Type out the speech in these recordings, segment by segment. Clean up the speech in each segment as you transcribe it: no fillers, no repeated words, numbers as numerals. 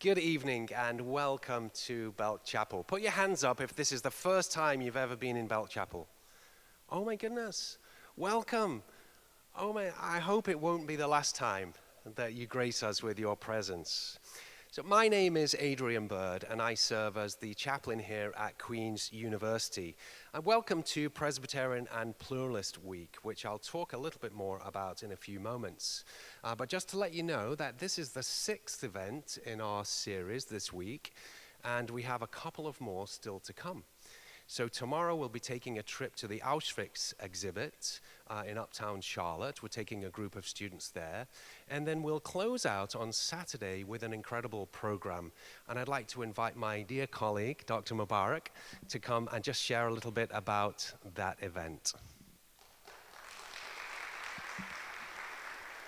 Good evening and welcome to Belt Chapel. Put your hands up if this is the first time you've ever been in Belt Chapel. Oh my goodness, welcome. I hope it won't be the last time that you grace us with your presence. So my name is Adrian Bird and I serve as the chaplain here at Queen's University. And welcome to Presbyterian and Pluralist Week, which I'll talk a little bit more about in a few moments. But just to let you know that this is the 6th event in our series this week, and we have a couple of more still to come. So tomorrow we'll be taking a trip to the Auschwitz exhibit in Uptown Charlotte. We're taking a group of students there. And then we'll close out on Saturday with an incredible program. And I'd like to invite my dear colleague, Dr. Mubarak, to come and just share a little bit about that event.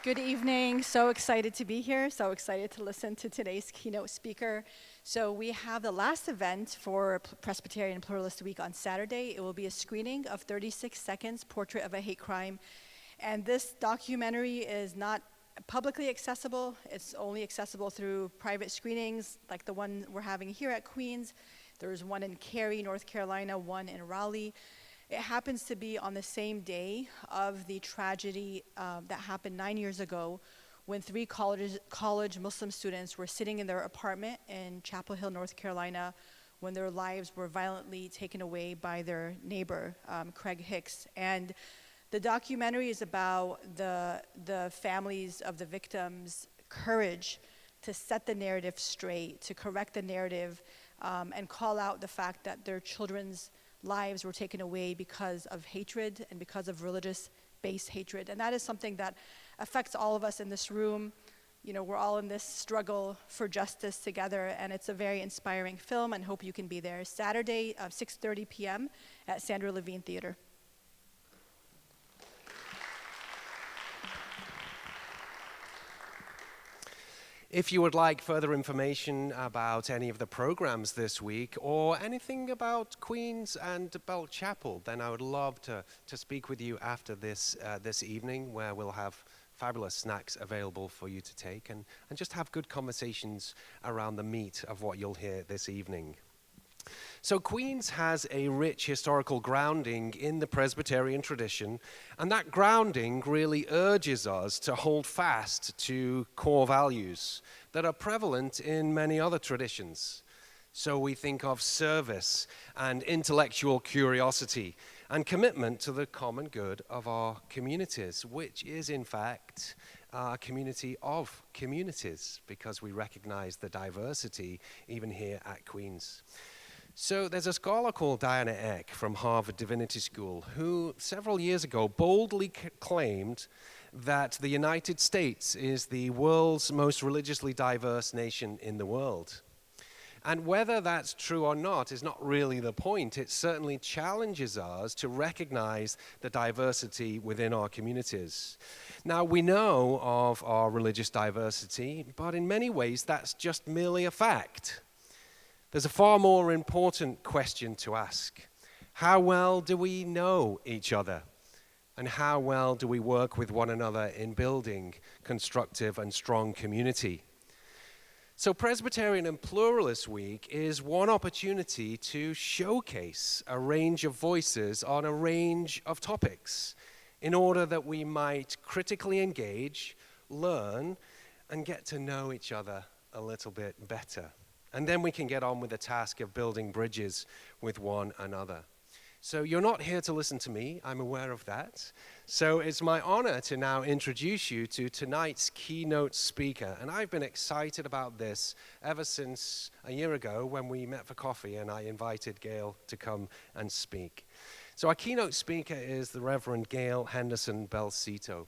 Good evening. So excited to be here. So excited to listen to today's keynote speaker. So we have the last event for Presbyterian Pluralist Week on Saturday. It will be a screening of 36 Seconds, Portrait of a Hate Crime. And this documentary is not publicly accessible. It's only accessible through private screenings like the one we're having here at Queen's. There's one in Cary, North Carolina, one in Raleigh. It happens to be on the same day of the tragedy that happened 9 years ago when 3 college Muslim students were sitting in their apartment in Chapel Hill, North Carolina, when their lives were violently taken away by their neighbor, Craig Hicks. And the documentary is about the families of the victims' courage to set the narrative straight, to correct the narrative, and call out the fact that their children's lives were taken away because of hatred and because of religious-based hatred. And that is something that affects all of us in this room. You know, we're all in this struggle for justice together, and it's a very inspiring film, and hope you can be there. Saturday, 6:30 p.m. at Sandra Levine Theater. If you would like further information about any of the programs this week or anything about Queen's and Belt Chapel, then I would love to speak with you after this evening, where we'll have fabulous snacks available for you to take and just have good conversations around the meat of what you'll hear this evening. So Queen's has a rich historical grounding in the Presbyterian tradition, and that grounding really urges us to hold fast to core values that are prevalent in many other traditions. So we think of service and intellectual curiosity and commitment to the common good of our communities, which is in fact a community of communities, because we recognize the diversity even here at Queen's. So there's a scholar called Diana Eck from Harvard Divinity School who several years ago boldly claimed that the United States is the world's most religiously diverse nation in the world. And whether that's true or not is not really the point. It certainly challenges us to recognize the diversity within our communities. Now, we know of our religious diversity, but in many ways that's just merely a fact. There's a far more important question to ask. How well do we know each other? And how well do we work with one another in building constructive and strong community? So Presbyterian and Pluralist Week is one opportunity to showcase a range of voices on a range of topics in order that we might critically engage, learn, and get to know each other a little bit better. And then we can get on with the task of building bridges with one another. So you're not here to listen to me, I'm aware of that. So it's my honor to now introduce you to tonight's keynote speaker. And I've been excited about this ever since a year ago when we met for coffee and I invited Gail to come and speak. So our keynote speaker is the Reverend Gail Henderson-Belsito.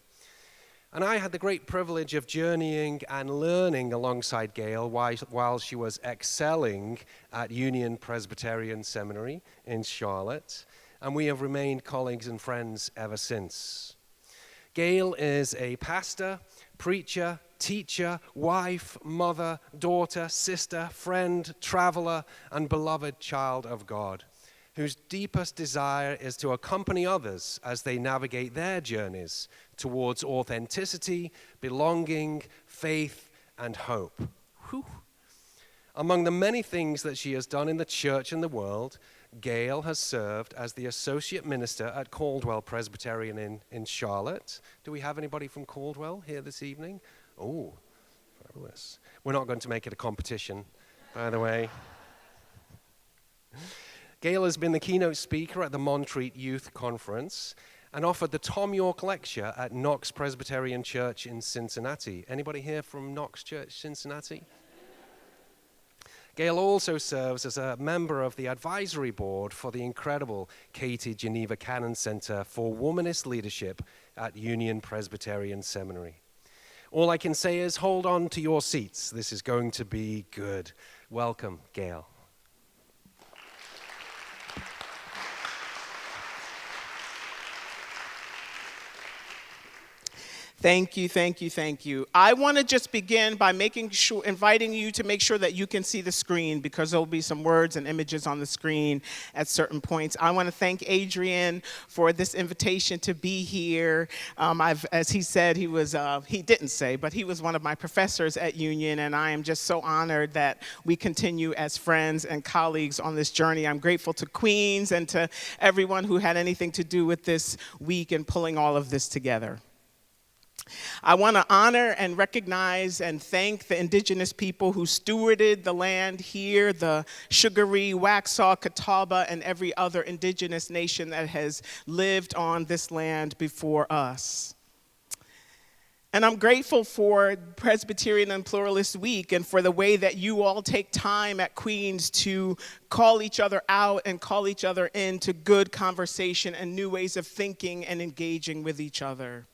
And I had the great privilege of journeying and learning alongside Gail while she was excelling at Union Presbyterian Seminary in Charlotte, and we have remained colleagues and friends ever since. Gail is a pastor, preacher, teacher, wife, mother, daughter, sister, friend, traveler, and beloved child of God, whose deepest desire is to accompany others as they navigate their journeys towards authenticity, belonging, faith, and hope. Whew. Among the many things that she has done in the church and the world, Gail has served as the associate minister at Caldwell Presbyterian in Charlotte. Do we have anybody from Caldwell here this evening? Oh, fabulous. We're not going to make it a competition, by the way. Gail has been the keynote speaker at the Montreat Youth Conference and offered the Tom York Lecture at Knox Presbyterian Church in Cincinnati. Anybody here from Knox Church, Cincinnati? Gail also serves as a member of the advisory board for the incredible Katie Geneva Cannon Center for Womanist Leadership at Union Presbyterian Seminary. All I can say is hold on to your seats. This is going to be good. Welcome, Gail. Thank you, thank you, thank you. I want to just begin by inviting you to make sure that you can see the screen, because there will be some words and images on the screen at certain points. I want to thank Adrian for this invitation to be here. As he said, he didn't say, but he was one of my professors at Union, and I am just so honored that we continue as friends and colleagues on this journey. I'm grateful to Queens and to everyone who had anything to do with this week and pulling all of this together. I want to honor and recognize and thank the indigenous people who stewarded the land here, the Sugaree, Waxhaw, Catawba, and every other indigenous nation that has lived on this land before us. And I'm grateful for Presbyterian and Pluralist Week and for the way that you all take time at Queens to call each other out and call each other into good conversation and new ways of thinking and engaging with each other.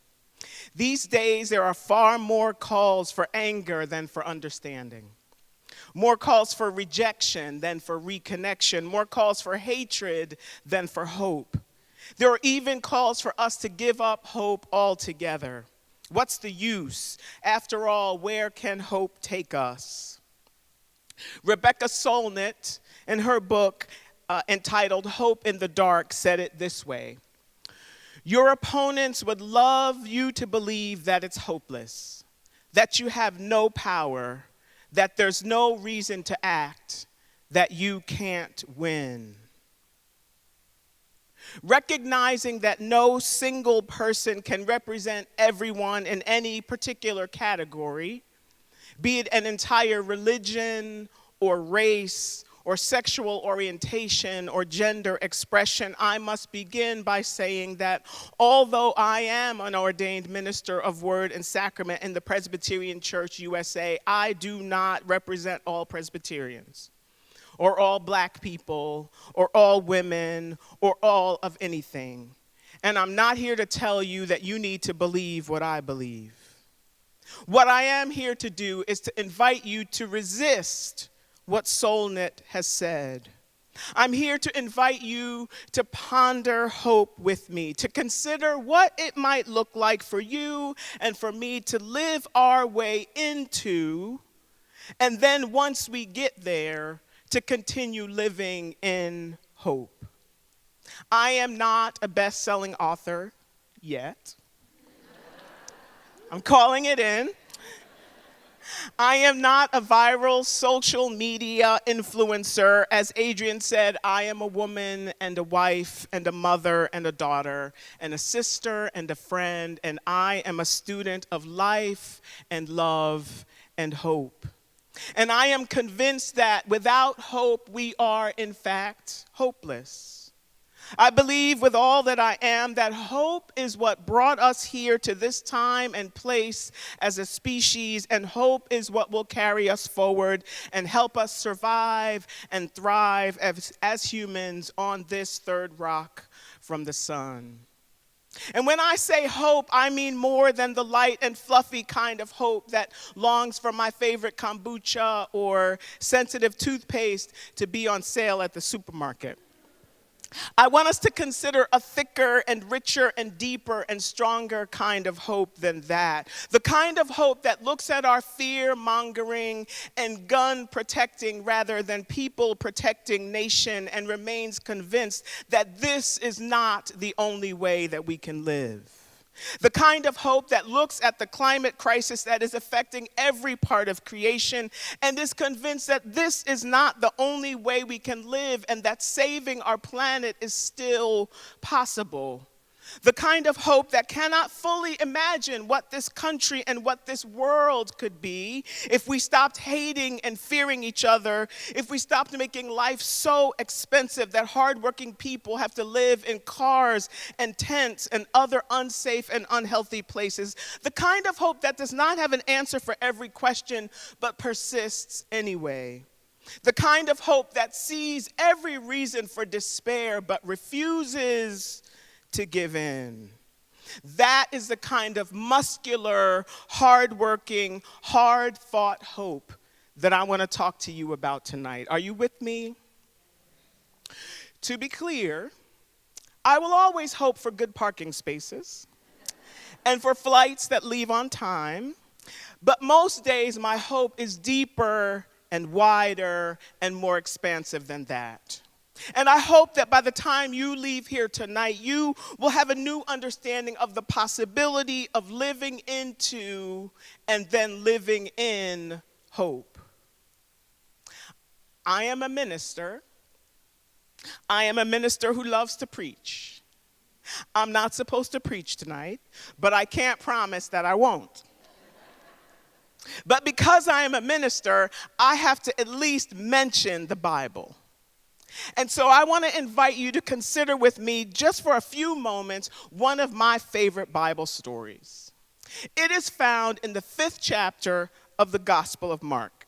These days, there are far more calls for anger than for understanding, more calls for rejection than for reconnection, more calls for hatred than for hope. There are even calls for us to give up hope altogether. What's the use? After all, where can hope take us? Rebecca Solnit, in her book entitled Hope in the Dark, said it this way: your opponents would love you to believe that it's hopeless, that you have no power, that there's no reason to act, that you can't win. Recognizing that no single person can represent everyone in any particular category, be it an entire religion or race or sexual orientation or gender expression, I must begin by saying that although I am an ordained minister of word and sacrament in the Presbyterian Church USA, I do not represent all Presbyterians, or all black people, or all women, or all of anything. And I'm not here to tell you that you need to believe what I believe. What I am here to do is to invite you to resist what Solnit has said. I'm here to invite you to ponder hope with me, to consider what it might look like for you and for me to live our way into, and then once we get there, to continue living in hope. I am not a best-selling author yet. I'm calling it in. I am not a viral social media influencer. As Adrian said, I am a woman and a wife and a mother and a daughter and a sister and a friend, and I am a student of life and love and hope. And I am convinced that without hope, we are, in fact, hopeless. I believe with all that I am that hope is what brought us here to this time and place as a species, and hope is what will carry us forward and help us survive and thrive as humans on this third rock from the sun. And when I say hope, I mean more than the light and fluffy kind of hope that longs for my favorite kombucha or sensitive toothpaste to be on sale at the supermarket. I want us to consider a thicker and richer and deeper and stronger kind of hope than that. The kind of hope that looks at our fear-mongering and gun-protecting rather than people-protecting nation and remains convinced that this is not the only way that we can live. The kind of hope that looks at the climate crisis that is affecting every part of creation and is convinced that this is not the only way we can live and that saving our planet is still possible. The kind of hope that cannot fully imagine what this country and what this world could be if we stopped hating and fearing each other, if we stopped making life so expensive that hardworking people have to live in cars and tents and other unsafe and unhealthy places. The kind of hope that does not have an answer for every question but persists anyway. The kind of hope that sees every reason for despair but refuses to give in. That is the kind of muscular, hardworking, hard-fought hope that I want to talk to you about tonight. Are you with me? To be clear, I will always hope for good parking spaces and for flights that leave on time, but most days my hope is deeper and wider and more expansive than that. And I hope that by the time you leave here tonight, you will have a new understanding of the possibility of living into and then living in hope. I am a minister. I am a minister who loves to preach. I'm not supposed to preach tonight, but I can't promise that I won't. But because I am a minister, I have to at least mention the Bible. And so I want to invite you to consider with me, just for a few moments, one of my favorite Bible stories. It is found in the 5th chapter of the Gospel of Mark.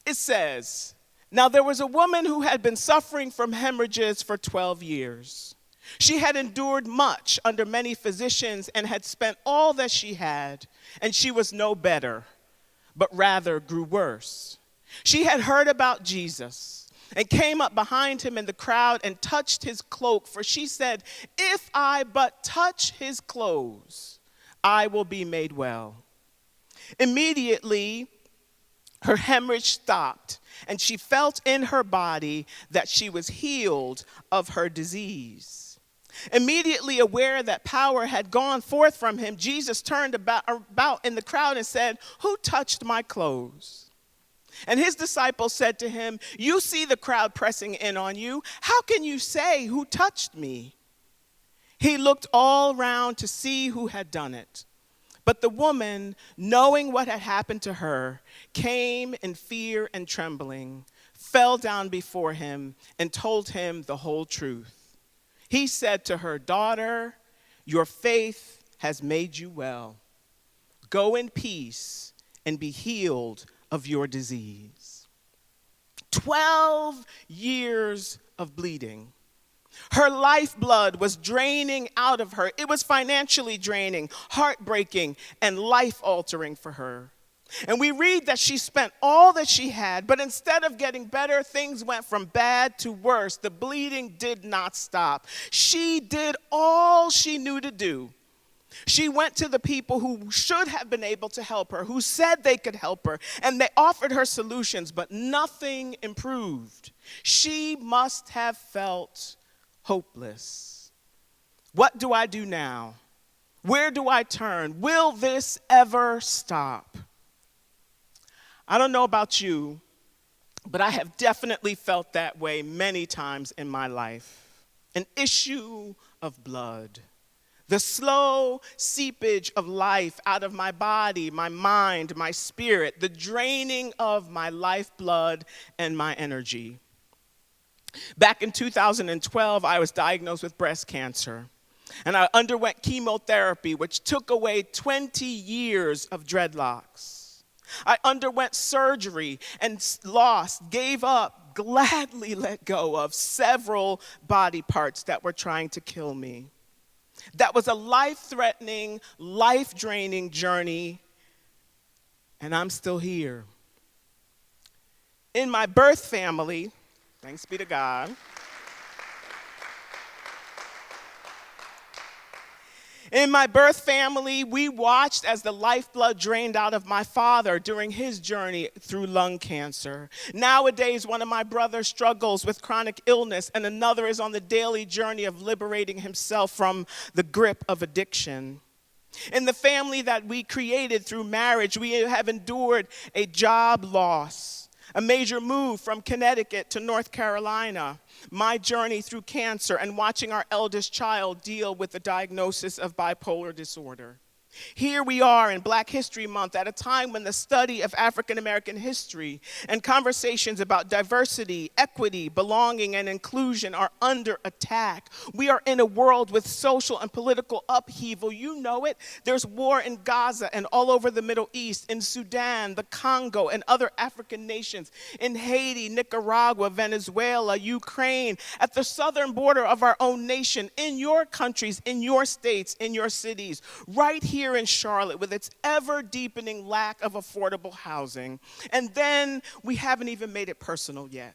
It says, "Now there was a woman who had been suffering from hemorrhages for 12 years. She had endured much under many physicians and had spent all that she had, and she was no better, but rather grew worse. She had heard about Jesus and came up behind him in the crowd and touched his cloak, for she said, 'If I but touch his clothes, I will be made well.' Immediately, her hemorrhage stopped, and she felt in her body that she was healed of her disease. Immediately aware that power had gone forth from him, Jesus turned about in the crowd and said, 'Who touched my clothes?' And his disciples said to him, 'You see the crowd pressing in on you. How can you say, "Who touched me?"' He looked all round to see who had done it. But the woman, knowing what had happened to her, came in fear and trembling, fell down before him, and told him the whole truth. He said to her, 'Daughter, your faith has made you well. Go in peace and be healed of your disease.' 12 years of bleeding. Her lifeblood was draining out of her. It was financially draining, heartbreaking, and life-altering for her. And we read that she spent all that she had, but instead of getting better, things went from bad to worse. The bleeding did not stop. She did all she knew to do. She went to the people who should have been able to help her, who said they could help her, and they offered her solutions, but nothing improved. She must have felt hopeless. What do I do now? Where do I turn? Will this ever stop? I don't know about you, but I have definitely felt that way many times in my life. An issue of blood. The slow seepage of life out of my body, my mind, my spirit, the draining of my lifeblood and my energy. Back in 2012, I was diagnosed with breast cancer, and I underwent chemotherapy, which took away 20 years of dreadlocks. I underwent surgery and gave up, gladly let go of several body parts that were trying to kill me. That was a life-threatening, life-draining journey, and I'm still here. In my birth family, thanks be to God, In my birth family, we watched as the lifeblood drained out of my father during his journey through lung cancer. Nowadays, one of my brothers struggles with chronic illness, and another is on the daily journey of liberating himself from the grip of addiction. In the family that we created through marriage, we have endured a job loss, a major move from Connecticut to North Carolina, my journey through cancer, and watching our eldest child deal with the diagnosis of bipolar disorder. Here we are in Black History Month at a time when the study of African American history and conversations about diversity, equity, belonging, and inclusion are under attack. We are in a world with social and political upheaval. You know it. There's war in Gaza and all over the Middle East, in Sudan, the Congo, and other African nations, in Haiti, Nicaragua, Venezuela, Ukraine, at the southern border of our own nation, in your countries, in your states, in your cities, right here in Charlotte with its ever-deepening lack of affordable housing. And then we haven't even made it personal yet.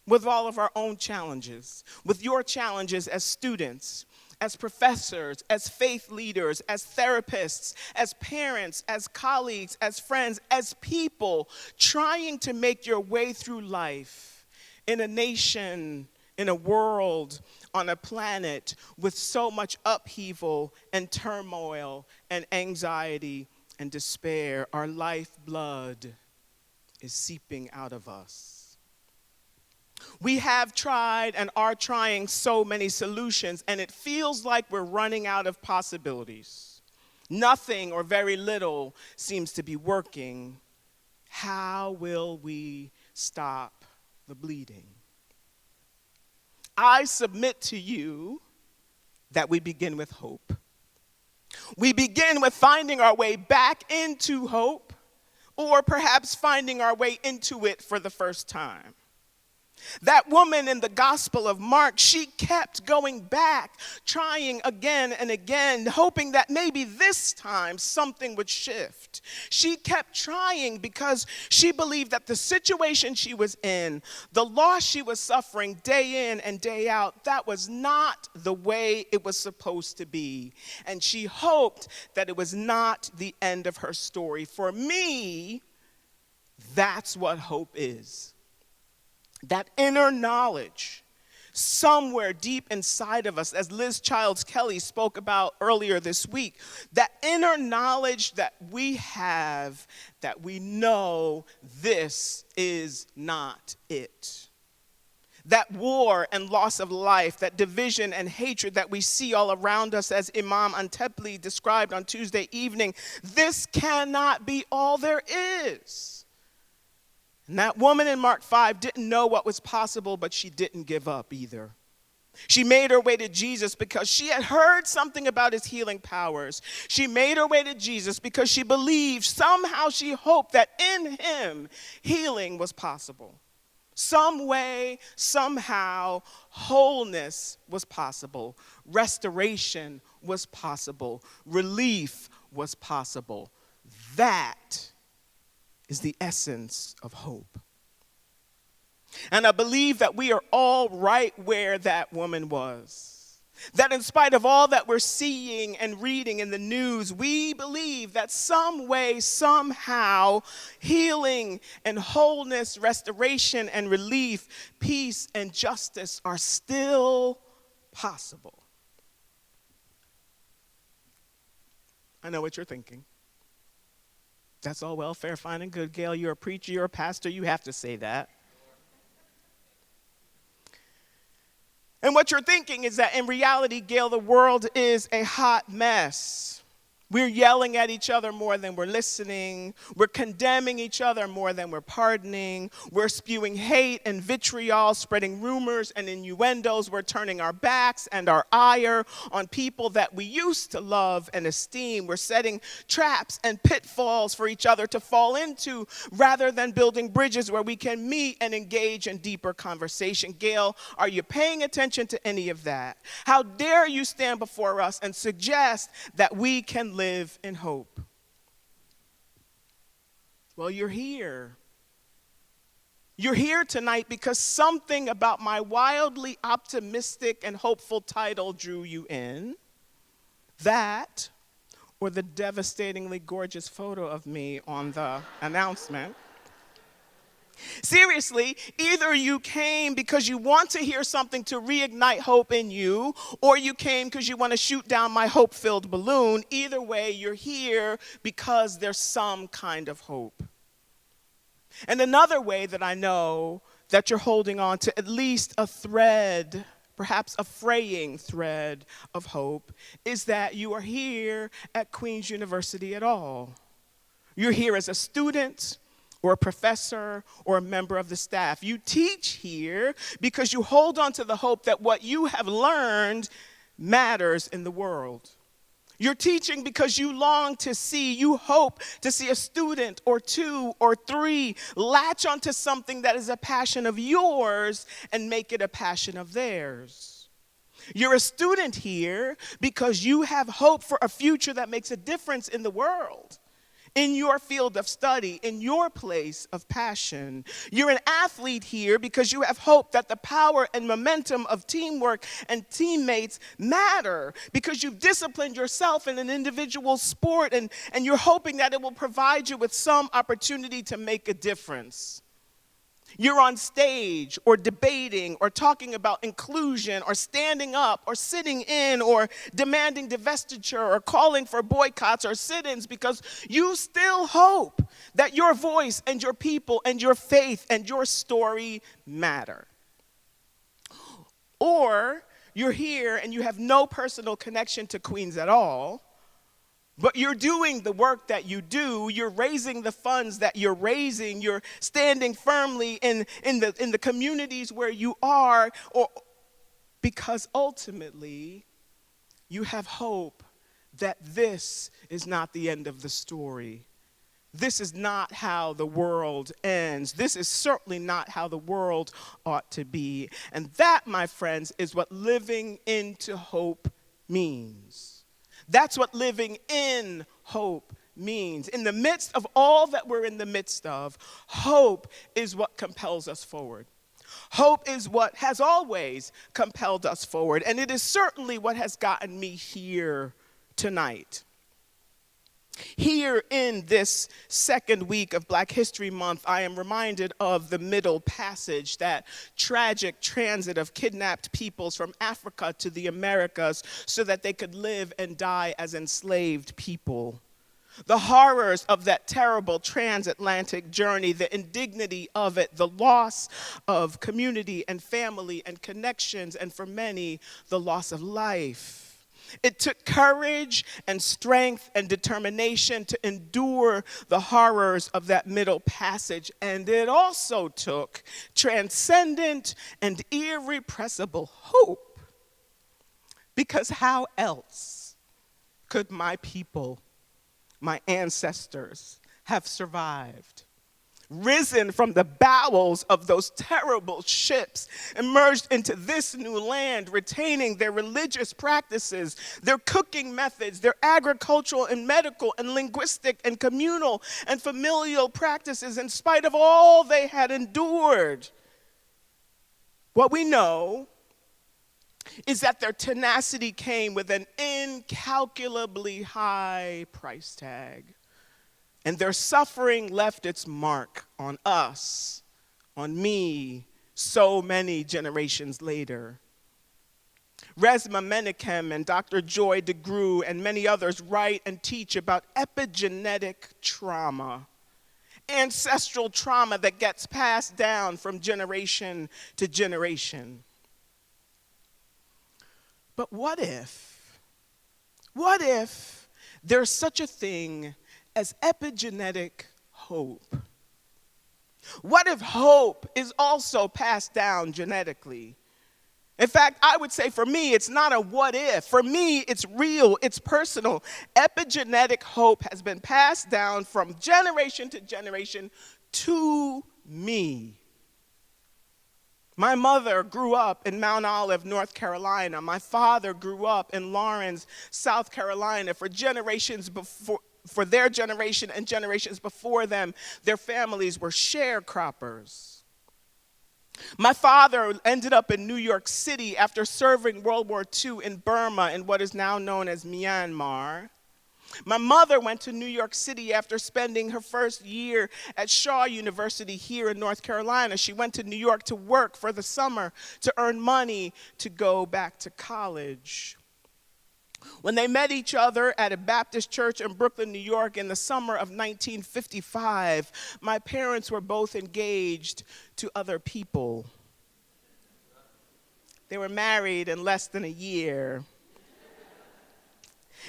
With all of our own challenges, with your challenges as students, as professors, as faith leaders, as therapists, as parents, as colleagues, as friends, as people trying to make your way through life in a nation, in a world, on a planet with so much upheaval and turmoil and anxiety and despair. Our lifeblood is seeping out of us. We have tried and are trying so many solutions, and it feels like we're running out of possibilities. Nothing or very little seems to be working. How will we stop the bleeding? I submit to you that we begin with hope. We begin with finding our way back into hope, or perhaps finding our way into it for the first time. That woman in the Gospel of Mark, she kept going back, trying again and again, hoping that maybe this time something would shift. She kept trying because she believed that the situation she was in, the loss she was suffering day in and day out, that was not the way it was supposed to be. And she hoped that it was not the end of her story. For me, that's what hope is. That inner knowledge somewhere deep inside of us, as Liz Childs Kelly spoke about earlier this week, that inner knowledge that we have, that we know this is not it. That war and loss of life, that division and hatred that we see all around us, as Imam Antepli described on Tuesday evening, this cannot be all there is. And that woman in Mark 5 didn't know what was possible, but she didn't give up either. She made her way to Jesus because she had heard something about his healing powers. She made her way to Jesus because she believed, somehow she hoped that in him healing was possible. Some way, somehow, wholeness was possible. Restoration was possible. Relief was possible. That is the essence of hope. And I believe that we are all right where that woman was. That in spite of all that we're seeing and reading in the news, we believe that some way, somehow, healing and wholeness, restoration and relief, peace and justice are still possible. I know what you're thinking. That's all well, fair, fine, and good. Gail, you're a preacher, you're a pastor, you have to say that. And what you're thinking is that in reality, Gail, the world is a hot mess. We're yelling at each other more than we're listening. We're condemning each other more than we're pardoning. We're spewing hate and vitriol, spreading rumors and innuendos. We're turning our backs and our ire on people that we used to love and esteem. We're setting traps and pitfalls for each other to fall into rather than building bridges where we can meet and engage in deeper conversation. Gail, are you paying attention to any of that? How dare you stand before us and suggest that we can live in hope? Well, you're here. You're here tonight because something about my wildly optimistic and hopeful title drew you in. That, or the devastatingly gorgeous photo of me on the announcement. Seriously, either you came because you want to hear something to reignite hope in you, or you came because you want to shoot down my hope-filled balloon. Either way, you're here because there's some kind of hope. And another way that I know that you're holding on to at least a thread, perhaps a fraying thread of hope, is that you are here at Queen's University at all. You're here as a student, or a professor, or a member of the staff. You teach here because you hold on to the hope that what you have learned matters in the world. You're teaching because you long to see, you hope to see a student or two or three latch onto something that is a passion of yours and make it a passion of theirs. You're a student here because you have hope for a future that makes a difference in the world, in your field of study, in your place of passion. You're an athlete here because you have hope that the power and momentum of teamwork and teammates matter, because you've disciplined yourself in an individual sport, and you're hoping that it will provide you with some opportunity to make a difference. You're on stage or debating or talking about inclusion or standing up or sitting in or demanding divestiture or calling for boycotts or sit-ins because you still hope that your voice and your people and your faith and your story matter. Or you're here and you have no personal connection to Queens at all, but you're doing the work that you do, you're raising the funds that you're raising, you're standing firmly in the communities where you are, or because ultimately you have hope that this is not the end of the story. This is not how the world ends. This is certainly not how the world ought to be. And that, my friends, is what living into hope means. That's what living in hope means. In the midst of all that we're in the midst of, hope is what compels us forward. Hope is what has always compelled us forward, and it is certainly what has gotten me here tonight. Here in this second week of Black History Month, I am reminded of the Middle Passage, that tragic transit of kidnapped peoples from Africa to the Americas so that they could live and die as enslaved people. The horrors of that terrible transatlantic journey, the indignity of it, the loss of community and family and connections, and for many, the loss of life. It took courage and strength and determination to endure the horrors of that Middle Passage, and it also took transcendent and irrepressible hope. Because how else could my people, my ancestors, have survived? Risen from the bowels of those terrible ships, emerged into this new land, retaining their religious practices, their cooking methods, their agricultural and medical and linguistic and communal and familial practices, in spite of all they had endured. What we know is that their tenacity came with an incalculably high price tag. And their suffering left its mark on us, on me, so many generations later. Resmaa Menakem and Dr. Joy DeGruy and many others write and teach about epigenetic trauma, ancestral trauma that gets passed down from generation to generation. But what if there's such a thing as epigenetic hope? What if hope is also passed down genetically? In fact, I would say for me, it's not a what if. For me, it's real, it's personal. Epigenetic hope has been passed down from generation to generation to me. My mother grew up in Mount Olive, North Carolina. My father grew up in Lawrence, South Carolina. For their generation and generations before them, their families were sharecroppers. My father ended up in New York City after serving World War II in Burma in what is now known as Myanmar. My mother went to New York City after spending her first year at Shaw University here in North Carolina. She went to New York to work for the summer to earn money to go back to college. When they met each other at a Baptist church in Brooklyn, New York in the summer of 1955, my parents were both engaged to other people. They were married in less than a year.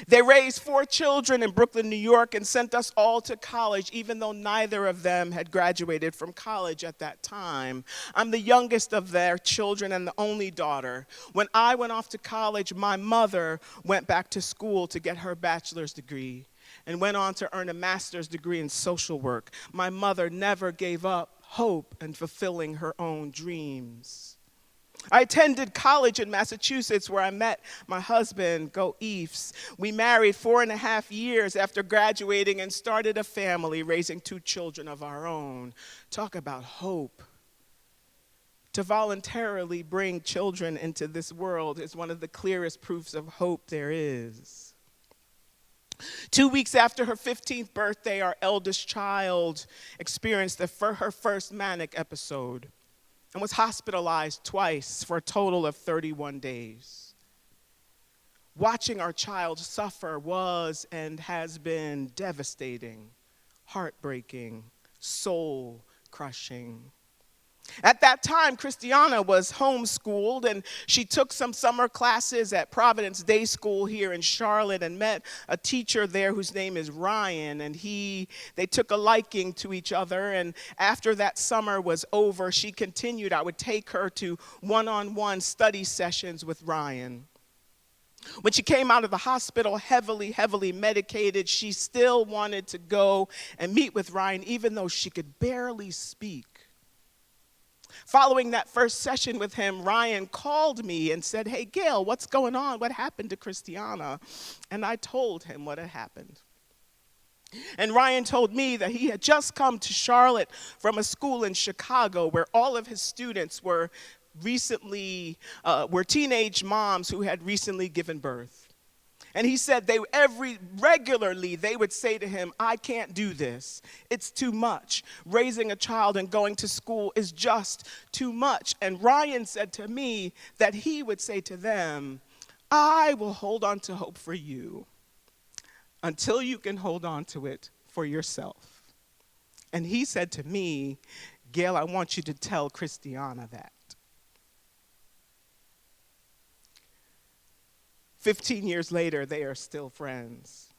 They raised 4 children in Brooklyn, New York, and sent us all to college, even though neither of them had graduated from college at that time. I'm the youngest of their children and the only daughter. When I went off to college, my mother went back to school to get her bachelor's degree and went on to earn a master's degree in social work. My mother never gave up hope in fulfilling her own dreams. I attended college in Massachusetts where I met my husband, Go Eves. We married 4.5 years after graduating and started a family, raising 2 children of our own. Talk about hope. To voluntarily bring children into this world is one of the clearest proofs of hope there is. 2 weeks after her 15th birthday, our eldest child experienced her first manic episode and was hospitalized twice for a total of 31 days. Watching our child suffer was and has been devastating, heartbreaking, soul-crushing. At that time, Christiana was homeschooled, and she took some summer classes at Providence Day School here in Charlotte and met a teacher there whose name is Ryan, and they took a liking to each other, and after that summer was over, she continued. I would take her to one-on-one study sessions with Ryan. When she came out of the hospital heavily medicated, she still wanted to go and meet with Ryan, even though she could barely speak. Following that first session with him, Ryan called me and said, "Hey, Gail, what's going on? What happened to Christiana?" And I told him what had happened. And Ryan told me that he had just come to Charlotte from a school in Chicago where all of his students were teenage moms who had recently given birth. And he said regularly they would say to him, "I can't do this. It's too much. Raising a child and going to school is just too much." And Ryan said to me that he would say to them, "I will hold on to hope for you until you can hold on to it for yourself." And he said to me, "Gail, I want you to tell Christiana that." 15 years later, they are still friends.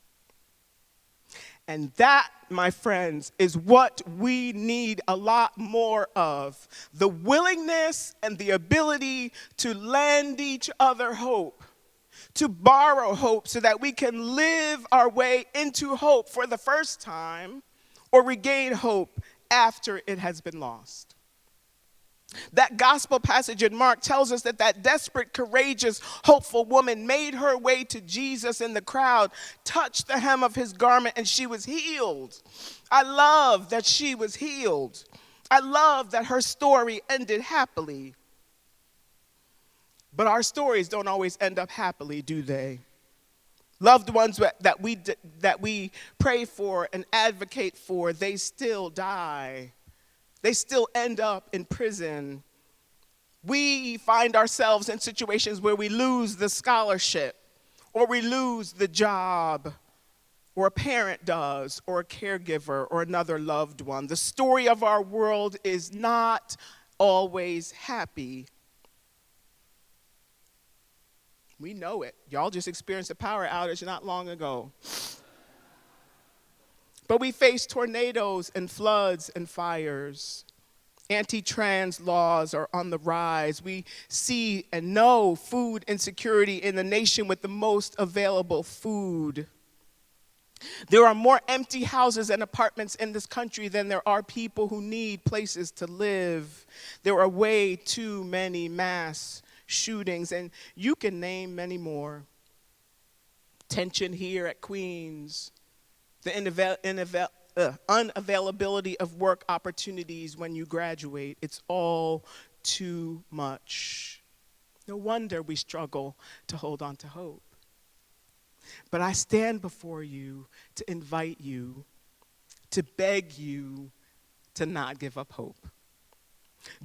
And that, my friends, is what we need a lot more of. The willingness and the ability to lend each other hope, to borrow hope so that we can live our way into hope for the first time or regain hope after it has been lost. That gospel passage in Mark tells us that desperate, courageous, hopeful woman made her way to Jesus in the crowd, touched the hem of his garment, and she was healed. I love that she was healed. I love that her story ended happily. But our stories don't always end up happily, do they? Loved ones that we pray for and advocate for, they still die. They still end up in prison. We find ourselves in situations where we lose the scholarship, or we lose the job, or a parent does, or a caregiver, or another loved one. The story of our world is not always happy. We know it. Y'all just experienced a power outage not long ago. But we face tornadoes and floods and fires. Anti-trans laws are on the rise. We see and know food insecurity in the nation with the most available food. There are more empty houses and apartments in this country than there are people who need places to live. There are way too many mass shootings, and you can name many more. Tension here at Queens. The unavailability of work opportunities when you graduate. It's all too much. No wonder we struggle to hold on to hope. But I stand before you to invite you, to beg you to not give up hope.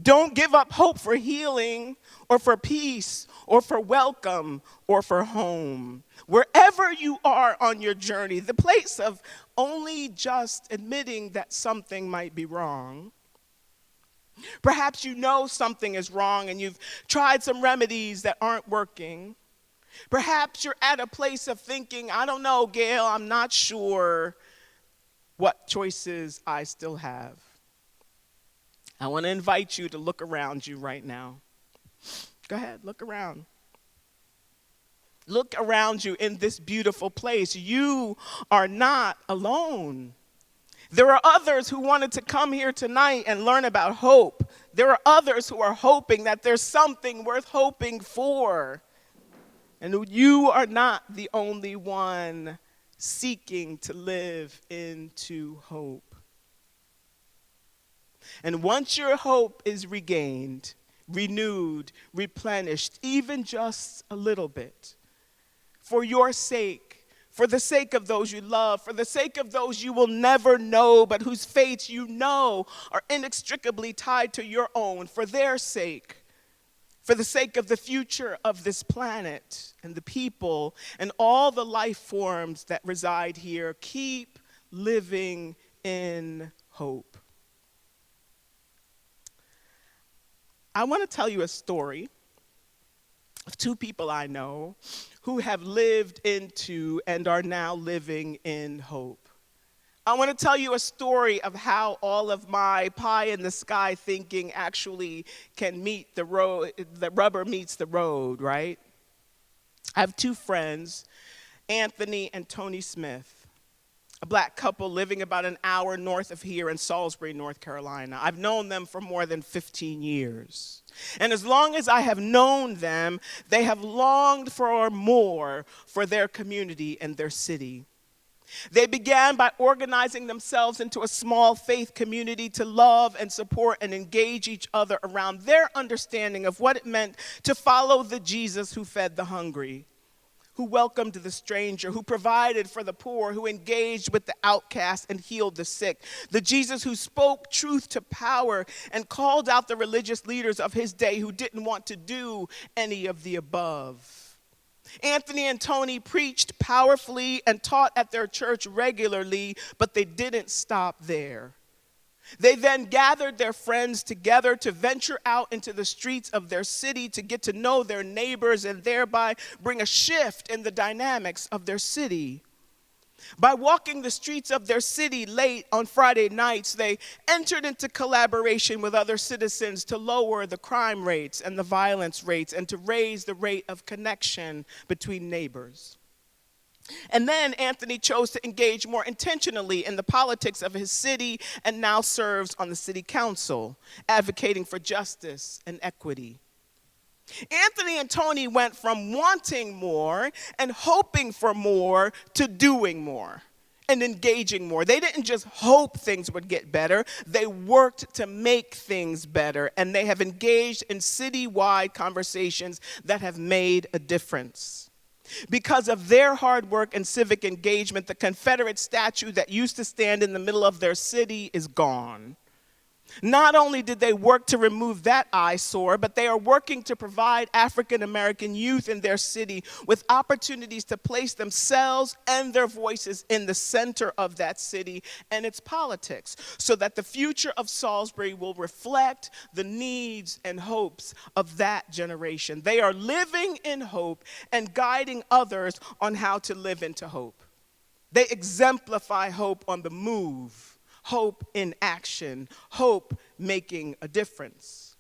Don't give up hope for healing or for peace or for welcome or for home. Wherever you are on your journey, the place of only just admitting that something might be wrong. Perhaps you know something is wrong and you've tried some remedies that aren't working. Perhaps you're at a place of thinking, I don't know, Gail, I'm not sure what choices I still have. I want to invite you to look around you right now. Go ahead, look around. Look around you in this beautiful place. You are not alone. There are others who wanted to come here tonight and learn about hope. There are others who are hoping that there's something worth hoping for. And you are not the only one seeking to live into hope. And once your hope is regained, renewed, replenished, even just a little bit, for your sake, for the sake of those you love, for the sake of those you will never know, but whose fates you know are inextricably tied to your own, for their sake, for the sake of the future of this planet and the people and all the life forms that reside here, keep living in hope. I want to tell you a story of two people I know who have lived into and are now living in hope. I want to tell you a story of how all of my pie in the sky thinking actually can meet the road, the rubber meets the road, right? I have two friends, Anthony and Tony Smith, a black couple living about an hour north of here in Salisbury, North Carolina. I've known them for more than 15 years. And as long as I have known them, they have longed for more for their community and their city. They began by organizing themselves into a small faith community to love and support and engage each other around their understanding of what it meant to follow the Jesus who fed the hungry, who welcomed the stranger, who provided for the poor, who engaged with the outcast and healed the sick. The Jesus who spoke truth to power and called out the religious leaders of his day who didn't want to do any of the above. Anthony and Tony preached powerfully and taught at their church regularly, but they didn't stop there. They then gathered their friends together to venture out into the streets of their city to get to know their neighbors and thereby bring a shift in the dynamics of their city. By walking the streets of their city late on Friday nights, they entered into collaboration with other citizens to lower the crime rates and the violence rates and to raise the rate of connection between neighbors. And then Anthony chose to engage more intentionally in the politics of his city and now serves on the city council, advocating for justice and equity. Anthony and Tony went from wanting more and hoping for more to doing more and engaging more. They didn't just hope things would get better. They worked to make things better, and they have engaged in citywide conversations that have made a difference. Because of their hard work and civic engagement, the Confederate statue that used to stand in the middle of their city is gone. Not only did they work to remove that eyesore, but they are working to provide African American youth in their city with opportunities to place themselves and their voices in the center of that city and its politics, so that the future of Salisbury will reflect the needs and hopes of that generation. They are living in hope and guiding others on how to live into hope. They exemplify hope on the move. Hope in action, hope making a difference.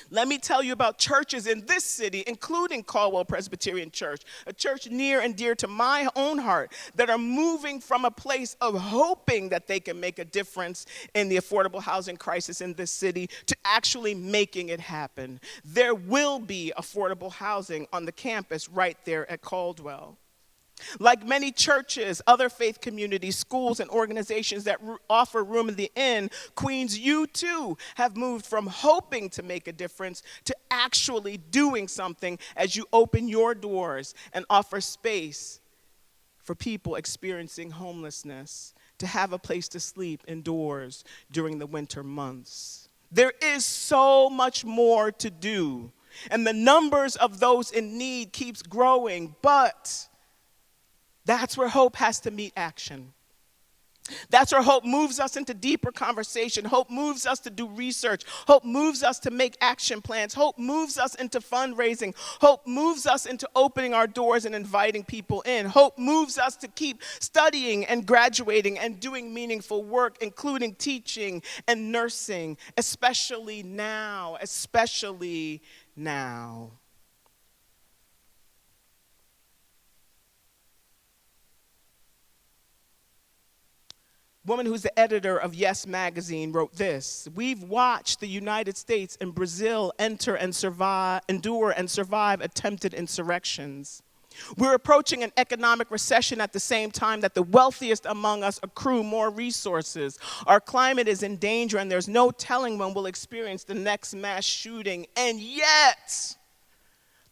Let me tell you about churches in this city, including Caldwell Presbyterian Church, a church near and dear to my own heart, that are moving from a place of hoping that they can make a difference in the affordable housing crisis in this city to actually making it happen. There will be affordable housing on the campus right there at Caldwell. Like many churches, other faith communities, schools, and organizations that offer room in the inn, Queens, you too have moved from hoping to make a difference to actually doing something as you open your doors and offer space for people experiencing homelessness to have a place to sleep indoors during the winter months. There is so much more to do, and the numbers of those in need keeps growing, but that's where hope has to meet action. That's where hope moves us into deeper conversation. Hope moves us to do research. Hope moves us to make action plans. Hope moves us into fundraising. Hope moves us into opening our doors and inviting people in. Hope moves us to keep studying and graduating and doing meaningful work, including teaching and nursing, especially now, especially now. Woman who's the editor of Yes magazine wrote this: "We've watched the United States and Brazil endure and survive attempted insurrections. We're approaching an economic recession at the same time that the wealthiest among us accrue more resources. Our climate is in danger, and there's no telling when we'll experience the next mass shooting. And yet,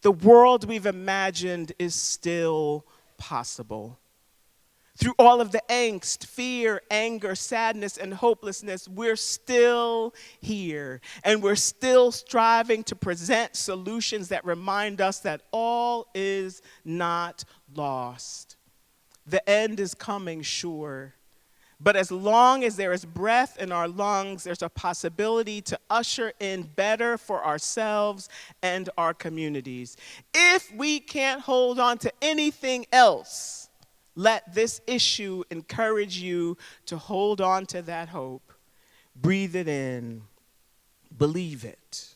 the world we've imagined is still possible. Through all of the angst, fear, anger, sadness, and hopelessness, we're still here, and we're still striving to present solutions that remind us that all is not lost. The end is coming, sure, but as long as there is breath in our lungs, there's a possibility to usher in better for ourselves and our communities. If we can't hold on to anything else, let this issue encourage you to hold on to that hope. Breathe it in. Believe it.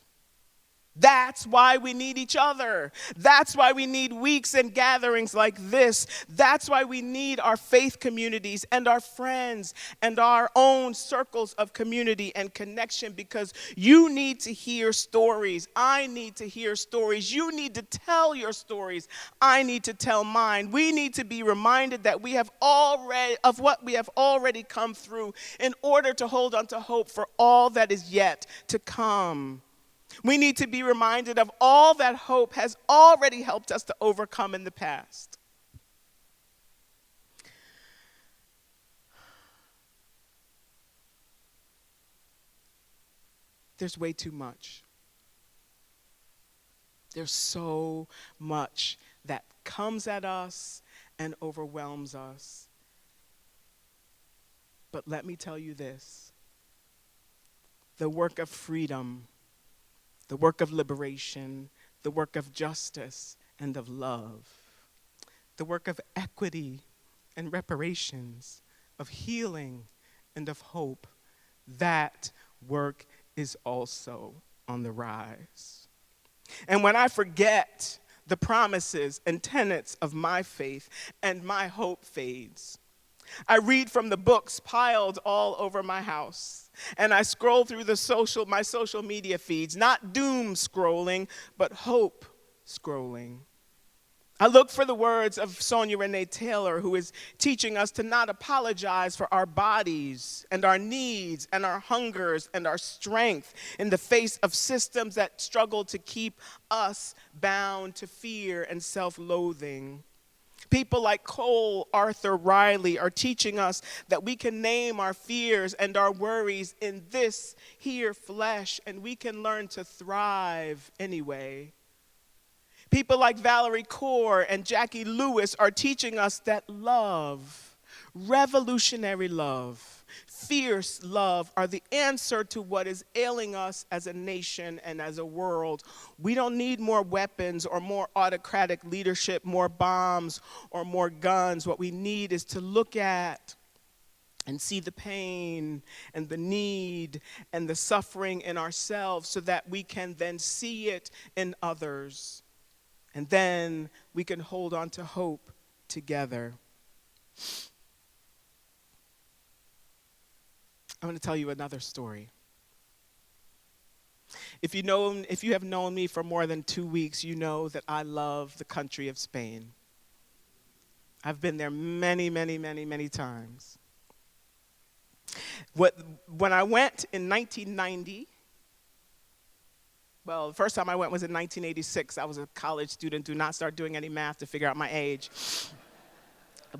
That's why we need each other. That's why we need weeks and gatherings like this. That's why we need our faith communities and our friends and our own circles of community and connection, because you need to hear stories. I need to hear stories. You need to tell your stories. I need to tell mine. We need to be reminded that we have what we have already come through in order to hold on to hope for all that is yet to come. We need to be reminded of all that hope has already helped us to overcome in the past. There's way too much. There's so much that comes at us and overwhelms us. But let me tell you this: the work of freedom, the work of liberation, the work of justice and of love, the work of equity and reparations, of healing and of hope, that work is also on the rise. And when I forget the promises and tenets of my faith and my hope fades, I read from the books piled all over my house, and I scroll through my social media feeds, not doom scrolling, but hope scrolling. I look for the words of Sonia Renee Taylor, who is teaching us to not apologize for our bodies and our needs and our hungers and our strength in the face of systems that struggle to keep us bound to fear and self-loathing. People like Cole Arthur Riley are teaching us that we can name our fears and our worries in this here flesh, and we can learn to thrive anyway. People like Valerie Kaur and Jackie Lewis are teaching us that love, revolutionary love, fierce love, are the answer to what is ailing us as a nation and as a world. We don't need more weapons or more autocratic leadership, more bombs or more guns. What we need is to look at and see the pain and the need and the suffering in ourselves so that we can then see it in others. And then we can hold on to hope together. I'm going to tell you another story. If you have known me for more than 2 weeks, you know that I love the country of Spain. I've been there many, many, many, many times. When I went in 1990, well, the first time I went was in 1986. I was a college student. Do not start doing any math to figure out my age.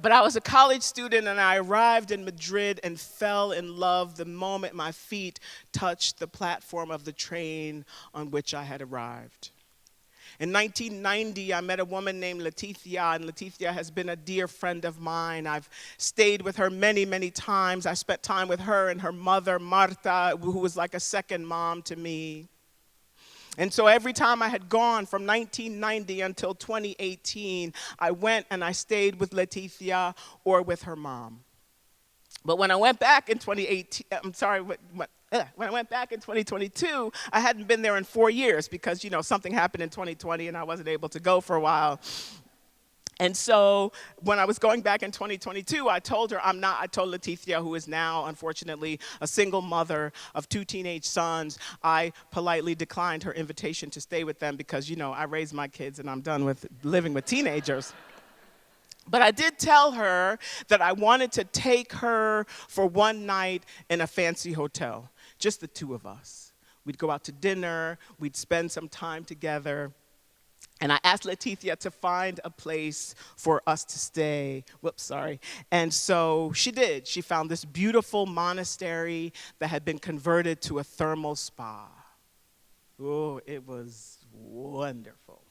But I was a college student, and I arrived in Madrid and fell in love the moment my feet touched the platform of the train on which I had arrived. In 1990, I met a woman named Leticia, and Leticia has been a dear friend of mine. I've stayed with her many, many times. I spent time with her and her mother, Marta, who was like a second mom to me. And so every time I had gone from 1990 until 2018, I went and I stayed with Leticia or with her mom. But when I went back in 2018, when I went back in 2022, I hadn't been there in 4 years because, something happened in 2020 and I wasn't able to go for a while. And so when I was going back in 2022, I told Leticia, who is now, unfortunately, a single mother of 2 teenage sons, I politely declined her invitation to stay with them because, I raised my kids and I'm done with living with teenagers. But I did tell her that I wanted to take her for one night in a fancy hotel, just the two of us. We'd go out to dinner, we'd spend some time together. And I asked Leticia to find a place for us to stay. And so she did. She found this beautiful monastery that had been converted to a thermal spa. Oh, it was wonderful.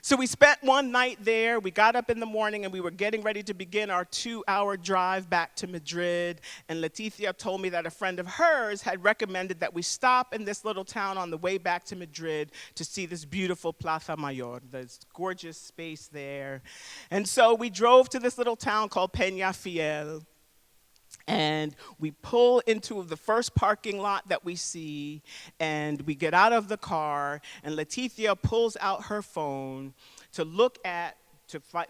So we spent one night there. We got up in the morning and we were getting ready to begin our 2-hour drive back to Madrid. And Leticia told me that a friend of hers had recommended that we stop in this little town on the way back to Madrid to see this beautiful Plaza Mayor, this gorgeous space there. And so we drove to this little town called Peñafiel. And we pull into the first parking lot that we see, and we get out of the car, and Leticia pulls out her phone to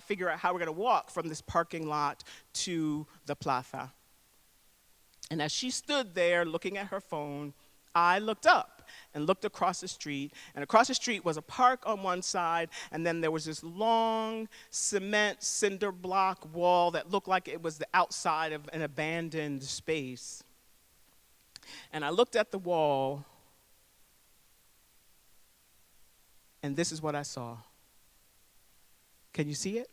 figure out how we're going to walk from this parking lot to the plaza. And as she stood there looking at her phone, I looked up and looked across the street, and across the street was a park on one side, and then there was this long cement cinder block wall that looked like it was the outside of an abandoned space. And I looked at the wall, and this is what I saw. Can you see it?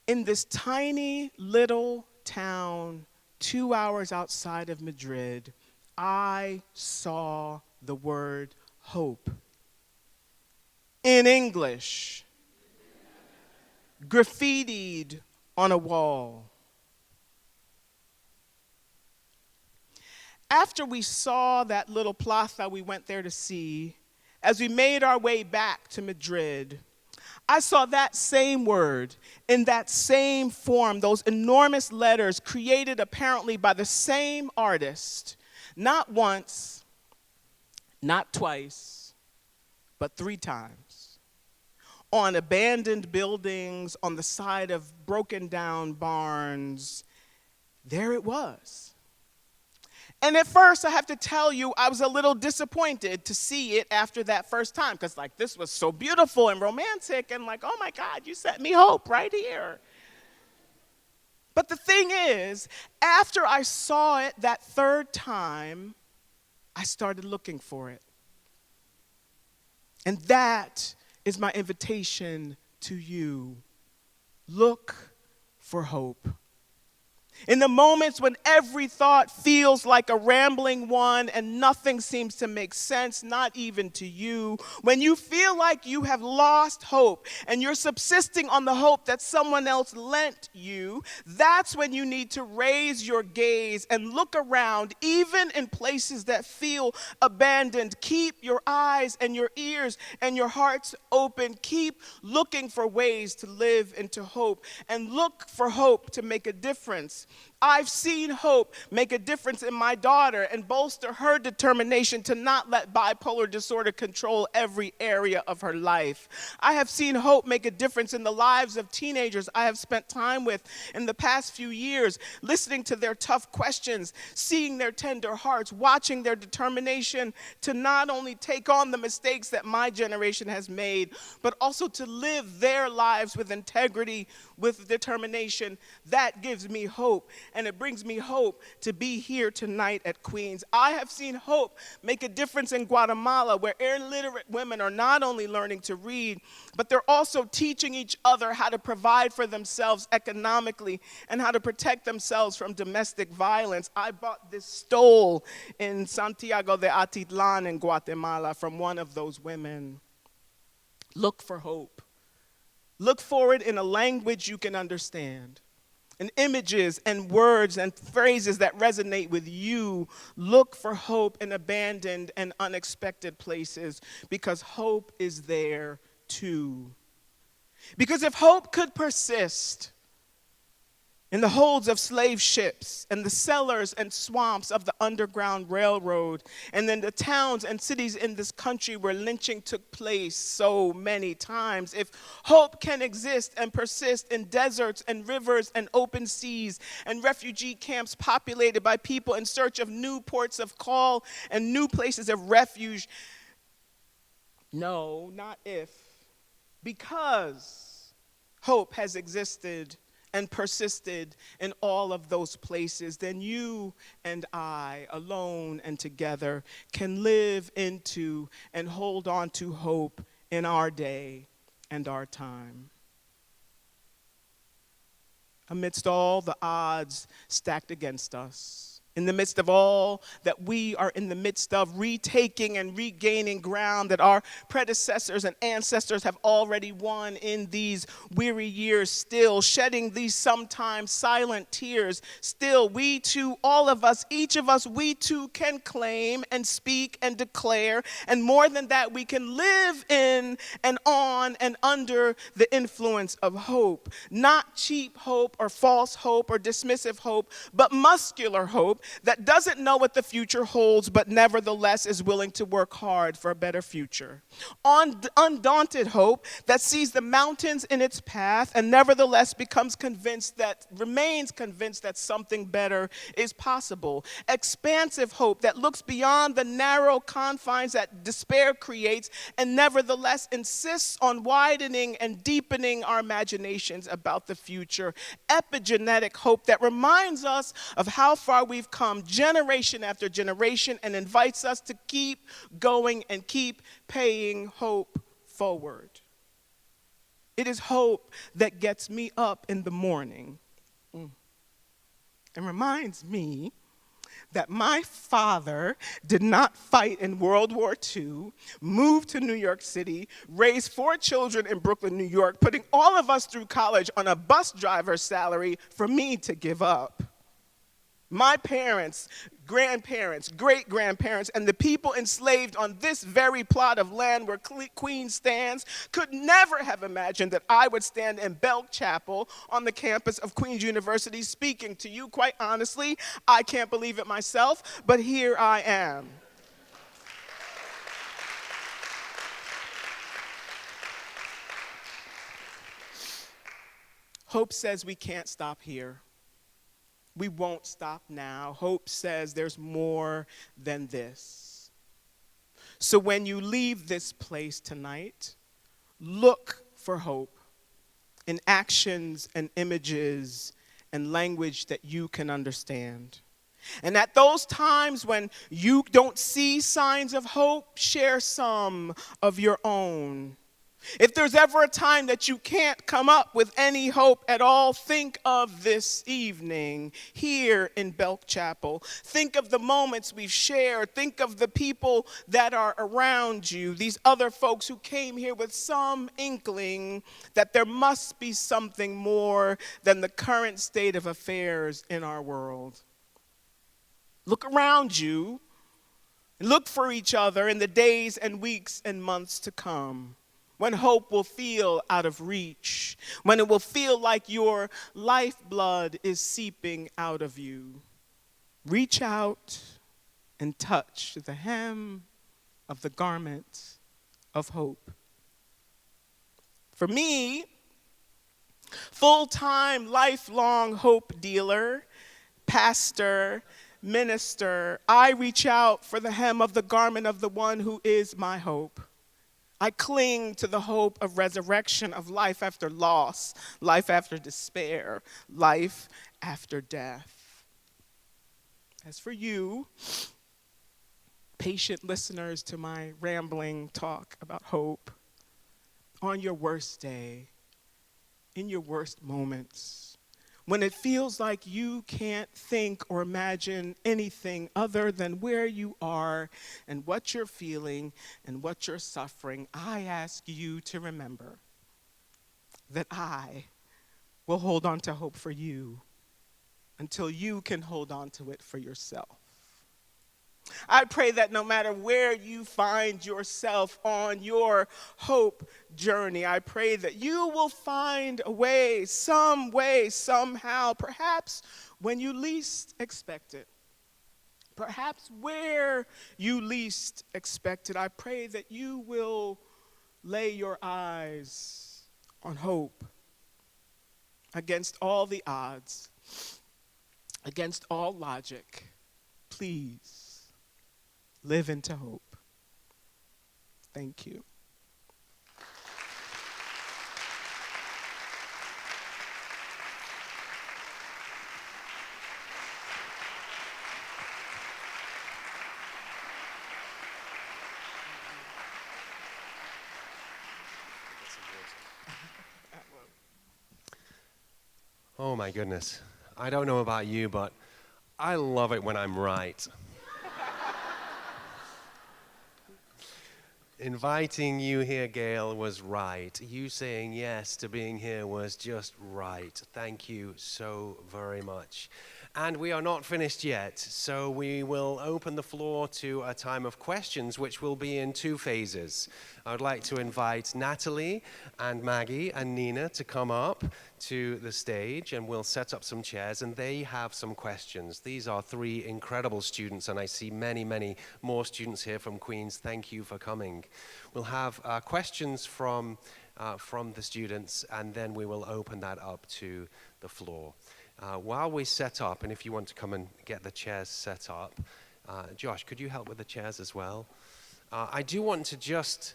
In this tiny little town, 2 hours outside of Madrid, I saw the word hope. In English, graffitied on a wall. After we saw that little plaza we went there to see, as we made our way back to Madrid, I saw that same word in that same form, those enormous letters created apparently by the same artist, not once, not twice, but 3 times, on abandoned buildings, on the side of broken down barns. There it was. And at first, I have to tell you, I was a little disappointed to see it after that first time, because this was so beautiful and romantic, and oh my God, you sent me hope right here. But the thing is, after I saw it that 3rd time, I started looking for it. And that is my invitation to you. Look for hope. In the moments when every thought feels like a rambling one and nothing seems to make sense, not even to you, when you feel like you have lost hope and you're subsisting on the hope that someone else lent you, that's when you need to raise your gaze and look around, even in places that feel abandoned. Keep your eyes and your ears and your hearts open. Keep looking for ways to live into hope, and look for hope to make a difference I've seen hope make a difference in my daughter and bolster her determination to not let bipolar disorder control every area of her life. I have seen hope make a difference in the lives of teenagers I have spent time with in the past few years, listening to their tough questions, seeing their tender hearts, watching their determination to not only take on the mistakes that my generation has made, but also to live their lives with integrity, with determination. That gives me hope. And it brings me hope to be here tonight at Queens. I have seen hope make a difference in Guatemala, where illiterate women are not only learning to read, but they're also teaching each other how to provide for themselves economically and how to protect themselves from domestic violence. I bought this stole in Santiago de Atitlan in Guatemala from one of those women. Look for hope. Look for it in a language you can understand, in images and words and phrases that resonate with you. Look for hope in abandoned and unexpected places, because hope is there too. Because if hope could persist in the holds of slave ships and the cellars and swamps of the Underground Railroad, and in the towns and cities in this country where lynching took place so many times, if hope can exist and persist in deserts and rivers and open seas and refugee camps populated by people in search of new ports of call and new places of refuge, no, not if, because hope has existed and persisted in all of those places, then you and I, alone and together, can live into and hold on to hope in our day and our time. Amidst all the odds stacked against us, in the midst of all that we are in the midst of retaking and regaining ground that our predecessors and ancestors have already won in these weary years, still shedding these sometimes silent tears, still we too, all of us, each of us, we too can claim and speak and declare, and more than that, we can live in and on and under the influence of hope. Not cheap hope or false hope or dismissive hope, but muscular hope that doesn't know what the future holds, but nevertheless is willing to work hard for a better future. Undaunted hope that sees the mountains in its path and nevertheless remains convinced that something better is possible. Expansive hope that looks beyond the narrow confines that despair creates and nevertheless insists on widening and deepening our imaginations about the future. Epigenetic hope that reminds us of how far we've come generation after generation and invites us to keep going and keep paying hope forward. It is hope that gets me up in the morning and reminds me that my father did not fight in World War II, moved to New York City, raised 4 children in Brooklyn, New York, putting all of us through college on a bus driver's salary for me to give up. My parents, grandparents, great-grandparents, and the people enslaved on this very plot of land where Queens stands could never have imagined that I would stand in Belk Chapel on the campus of Queens University speaking to you. Quite honestly, I can't believe it myself, but here I am. Hope says we can't stop here. We won't stop now. Hope says there's more than this. So when you leave this place tonight, look for hope in actions and images and language that you can understand. And at those times when you don't see signs of hope, share some of your own. If there's ever a time that you can't come up with any hope at all, think of this evening here in Belk Chapel. Think of the moments we've shared. Think of the people that are around you, these other folks who came here with some inkling that there must be something more than the current state of affairs in our world. Look around you and look for each other in the days and weeks and months to come. when hope will feel out of reach, when it will feel like your lifeblood is seeping out of you. Reach out and touch the hem of the garment of hope. For me, full-time, lifelong hope dealer, pastor, minister, I reach out for the hem of the garment of the one who is my hope. I cling to the hope of resurrection, of life after loss, life after despair, life after death. As for you, patient listeners to my rambling talk about hope, on your worst day, in your worst moments, when it feels like you can't think or imagine anything other than where you are and what you're feeling and what you're suffering, I ask you to remember that I will hold on to hope for you until you can hold on to it for yourself. I pray that no matter where you find yourself on your hope journey, I pray that you will find a way, somehow, perhaps when you least expect it, perhaps where you least expect it. I pray that you will lay your eyes on hope against all the odds, against all logic. Please. Live into hope. Thank you. Oh my goodness. I don't know about you, but I love it when I'm right. Inviting you here, Gail, was right. You saying yes to being here was just right. Thank you so very much. And we are not finished yet, so we will open the floor to a time of questions, which will be in two phases. I would like to invite Natalie and Maggie and Nina to come up to the stage, and we'll set up some chairs, and they have some questions. These are three incredible students, and I see many, many more students here from Queens. Thank you for coming. We'll have questions from the students, and then we will open that up to the floor. While we set up, and if you want to come and get the chairs set up, Josh, could you help with the chairs as well? I do want to just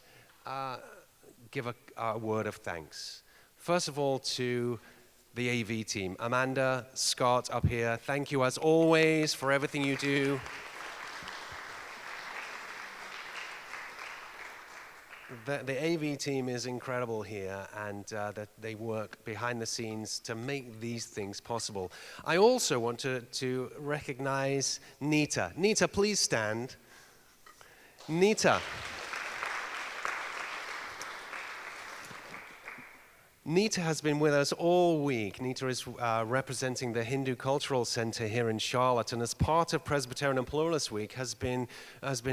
give a word of thanks. First of all, to the AV team. Amanda, Scott up here, thank you as always for everything you do. The AV team is incredible here, and that they work behind the scenes to make these things possible. I also want to recognize Nita. Nita, please stand. Nita. Nita has been with us all week. Nita is representing the Hindu Cultural Center here in Charlotte, and as part of Presbyterian and Pluralist Week has been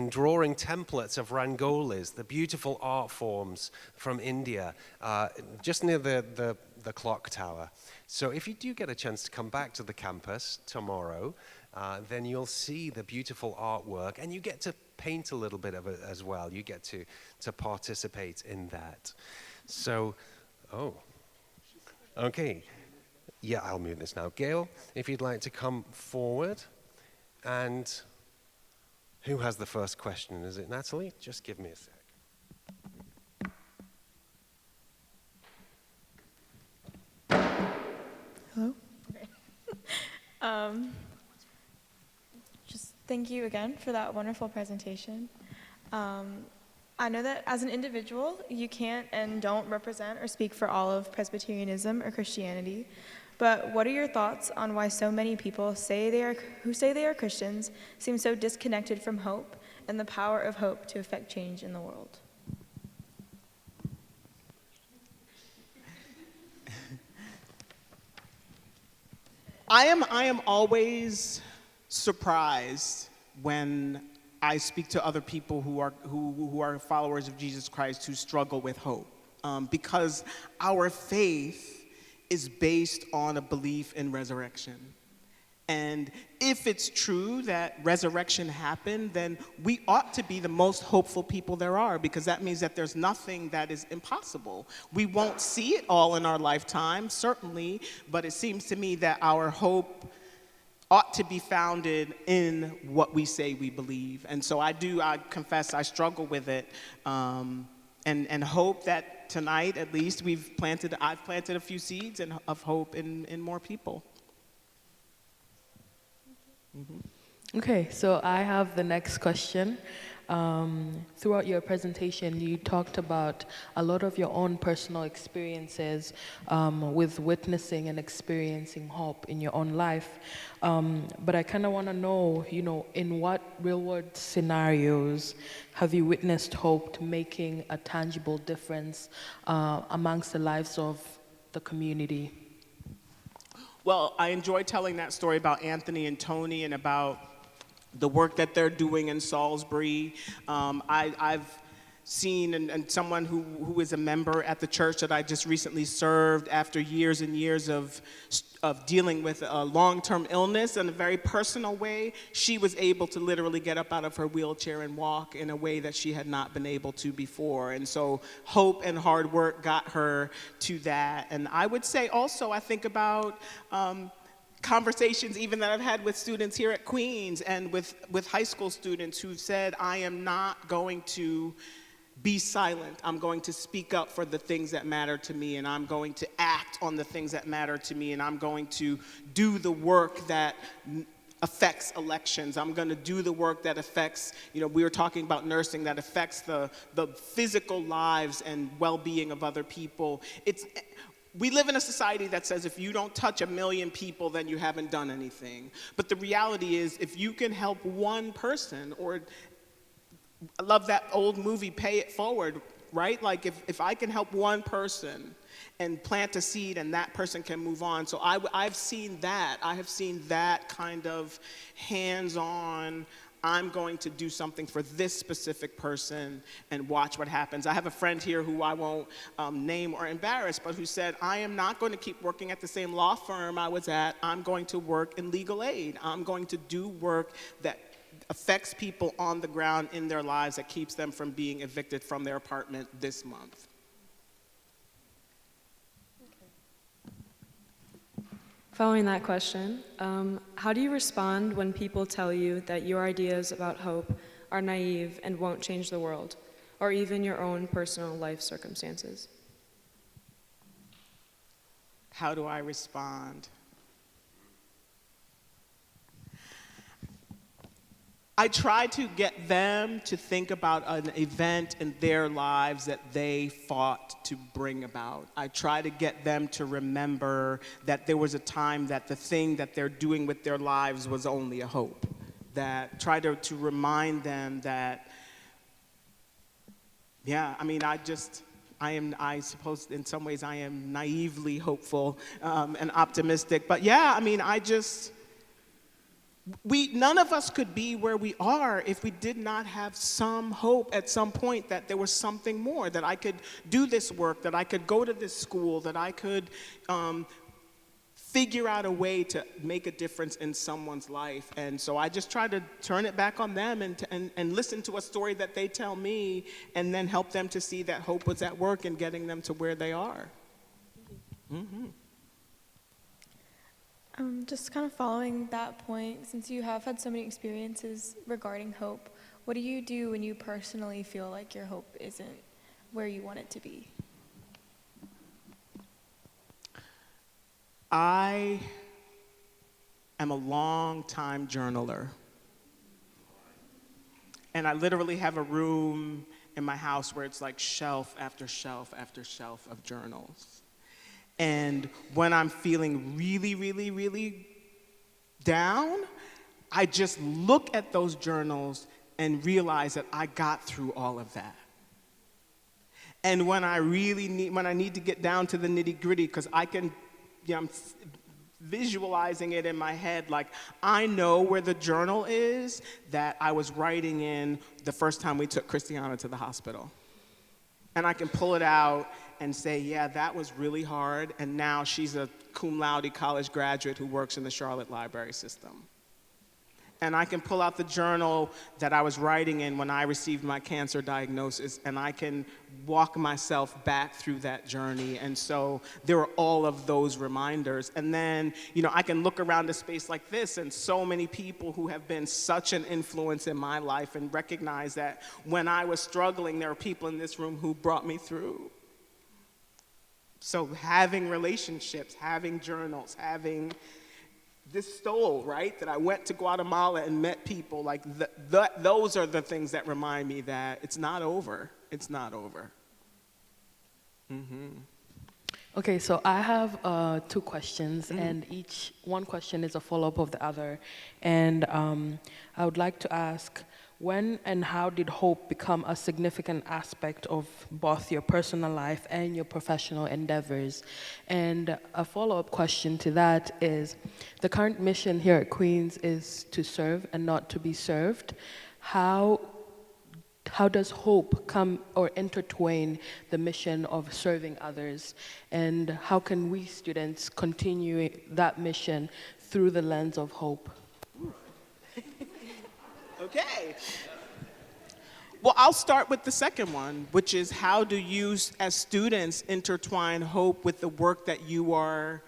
drawing templates of rangolis, the beautiful art forms from India, just near the clock tower. So if you do get a chance to come back to the campus tomorrow, then you'll see the beautiful artwork, and you get to paint a little bit of it as well. You get to participate in that. So. Oh, okay. Yeah, I'll mute this now. Gail, if you'd like to come forward. And who has the first question? Is it Natalie? Just give me a sec. Hello? Okay. Just thank you again for that wonderful presentation. I know that as an individual, you can't and don't represent or speak for all of Presbyterianism or Christianity, but what are your thoughts on why so many people who say they are Christians seem so disconnected from hope and the power of hope to affect change in the world? I am always surprised when I speak to other people who are followers of Jesus Christ who struggle with hope. because our faith is based on a belief in resurrection. And if it's true that resurrection happened, then we ought to be the most hopeful people there are, because that means that there's nothing that is impossible. We won't see it all in our lifetime, certainly, but it seems to me that our hope ought to be founded in what we say we believe. And so I confess I struggle with it, and hope that tonight at least I've planted a few seeds of hope in more people. Okay, so I have the next question. Throughout your presentation, you talked about a lot of your own personal experiences with witnessing and experiencing hope in your own life. But I kind of want to know, in what real-world scenarios have you witnessed hope making a tangible difference amongst the lives of the community? Well, I enjoy telling that story about Anthony and Tony and about the work that they're doing in Salisbury. I've seen, and someone who is a member at the church that I just recently served, after years and years of dealing with a long-term illness in a very personal way, she was able to literally get up out of her wheelchair and walk in a way that she had not been able to before. And so hope and hard work got her to that. And I would say also, I think about conversations even that I've had with students here at Queens and with high school students who've said, I am not going to be silent. I'm going to speak up for the things that matter to me, and I'm going to act on the things that matter to me, and I'm going to do the work that affects elections. I'm going to do the work that affects, we were talking about nursing, that affects the physical lives and well-being of other people. We live in a society that says if you don't touch 1 million people, then you haven't done anything. But the reality is, if you can help one person, or I love that old movie, Pay It Forward, right? Like if I can help one person and plant a seed and that person can move on. So I've seen that. I have seen that kind of hands-on, I'm going to do something for this specific person and watch what happens. I have a friend here who I won't name or embarrass, but who said, I am not going to keep working at the same law firm I was at. I'm going to work in legal aid. I'm going to do work that affects people on the ground in their lives, that keeps them from being evicted from their apartment this month. Following that question, how do you respond when people tell you that your ideas about hope are naive and won't change the world, or even your own personal life circumstances? How do I respond? I try to get them to think about an event in their lives that they fought to bring about. I try to get them to remember that there was a time that the thing that they're doing with their lives was only a hope. That try to remind them that, I suppose in some ways I am naively hopeful and optimistic. But none of us could be where we are if we did not have some hope at some point that there was something more, that I could do this work, that I could go to this school, that I could figure out a way to make a difference in someone's life. And so I just try to turn it back on them and listen to a story that they tell me, and then help them to see that hope was at work in getting them to where they are. Mm-hmm. Just kind of following that point, since you have had so many experiences regarding hope, what do you do when you personally feel like your hope isn't where you want it to be? I am a long-time journaler. And I literally have a room in my house where it's like shelf after shelf after shelf of journals. And when I'm feeling really, really, really down, I just look at those journals and realize that I got through all of that. And when I need to get down to the nitty-gritty, because I'm visualizing it in my head, like I know where the journal is that I was writing in the first time we took Christiana to the hospital. And I can pull it out and say, yeah, that was really hard, and now she's a cum laude college graduate who works in the Charlotte Library System. And I can pull out the journal that I was writing in when I received my cancer diagnosis, and I can walk myself back through that journey. And so there are all of those reminders. And then, I can look around a space like this and so many people who have been such an influence in my life and recognize that when I was struggling, there are people in this room who brought me through. So having relationships, having journals, having this stole, right? That I went to Guatemala and met people, like those are the things that remind me that it's not over. It's not over. Okay, so I have 2 questions, and one question is a follow-up of the other. And I would like to ask, when and how did hope become a significant aspect of both your personal life and your professional endeavors? And a follow-up question to that is, the current mission here at Queens is to serve and not to be served. How does hope come or intertwine the mission of serving others? And how can we students continue that mission through the lens of hope? Okay. Well, I'll start with the second one, which is how do you as students intertwine hope with the work that you are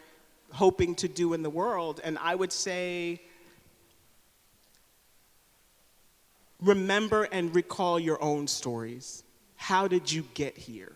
hoping to do in the world? And I would say, remember and recall your own stories. How did you get here?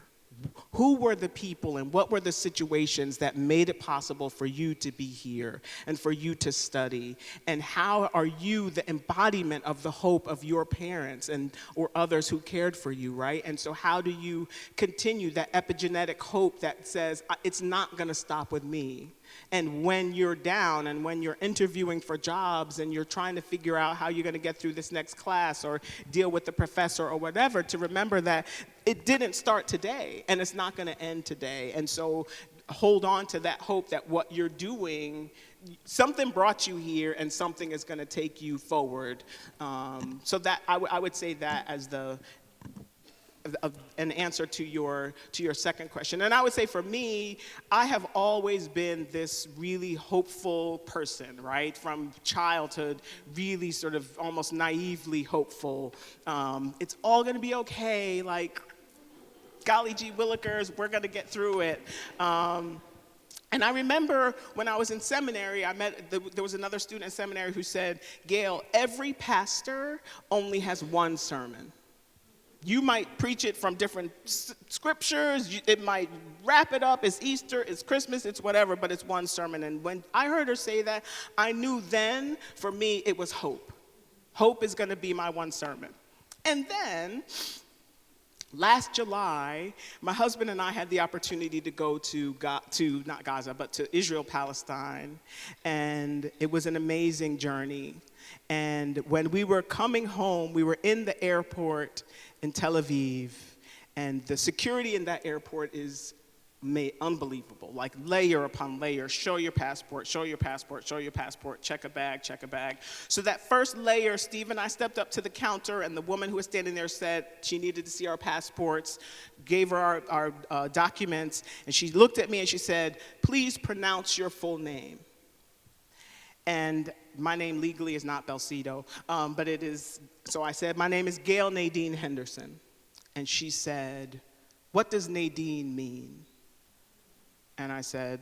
Who were the people and what were the situations that made it possible for you to be here and for you to study? And how are you the embodiment of the hope of your parents or others who cared for you, right? And so how do you continue that epigenetic hope that says, it's not going to stop with me? And when you're down and when you're interviewing for jobs and you're trying to figure out how you're going to get through this next class or deal with the professor or whatever, to remember that it didn't start today and it's not going to end today. And so hold on to that hope that what you're doing, something brought you here and something is going to take you forward. So that I would say that as an answer to your second question. And I would say for me, I have always been this really hopeful person, right? From childhood, really sort of almost naively hopeful. It's all gonna be okay, like, golly gee willikers, we're gonna get through it. And I remember when I was in seminary, there was another student in seminary who said, Gail, every pastor only has one sermon. You might preach it from different scriptures, it might wrap it up, it's Easter, it's Christmas, it's whatever, but it's one sermon. And when I heard her say that, I knew then, for me, it was hope. Hope is gonna be my one sermon. And then, last July, my husband and I had the opportunity to go to not Gaza, but to Israel, Palestine, and it was an amazing journey. And when we were coming home, we were in the airport in Tel Aviv, and the security in that airport is unbelievable, like layer upon layer. Show your passport, show your passport, show your passport, check a bag, check a bag. So that first layer, Steve and I stepped up to the counter, and the woman who was standing there said she needed to see our passports, gave her our documents, and she looked at me and she said, please pronounce your full name. And my name legally is not Belsito, but it is, so I said, my name is Gail Nadine Henderson. And she said, what does Nadine mean? And I said,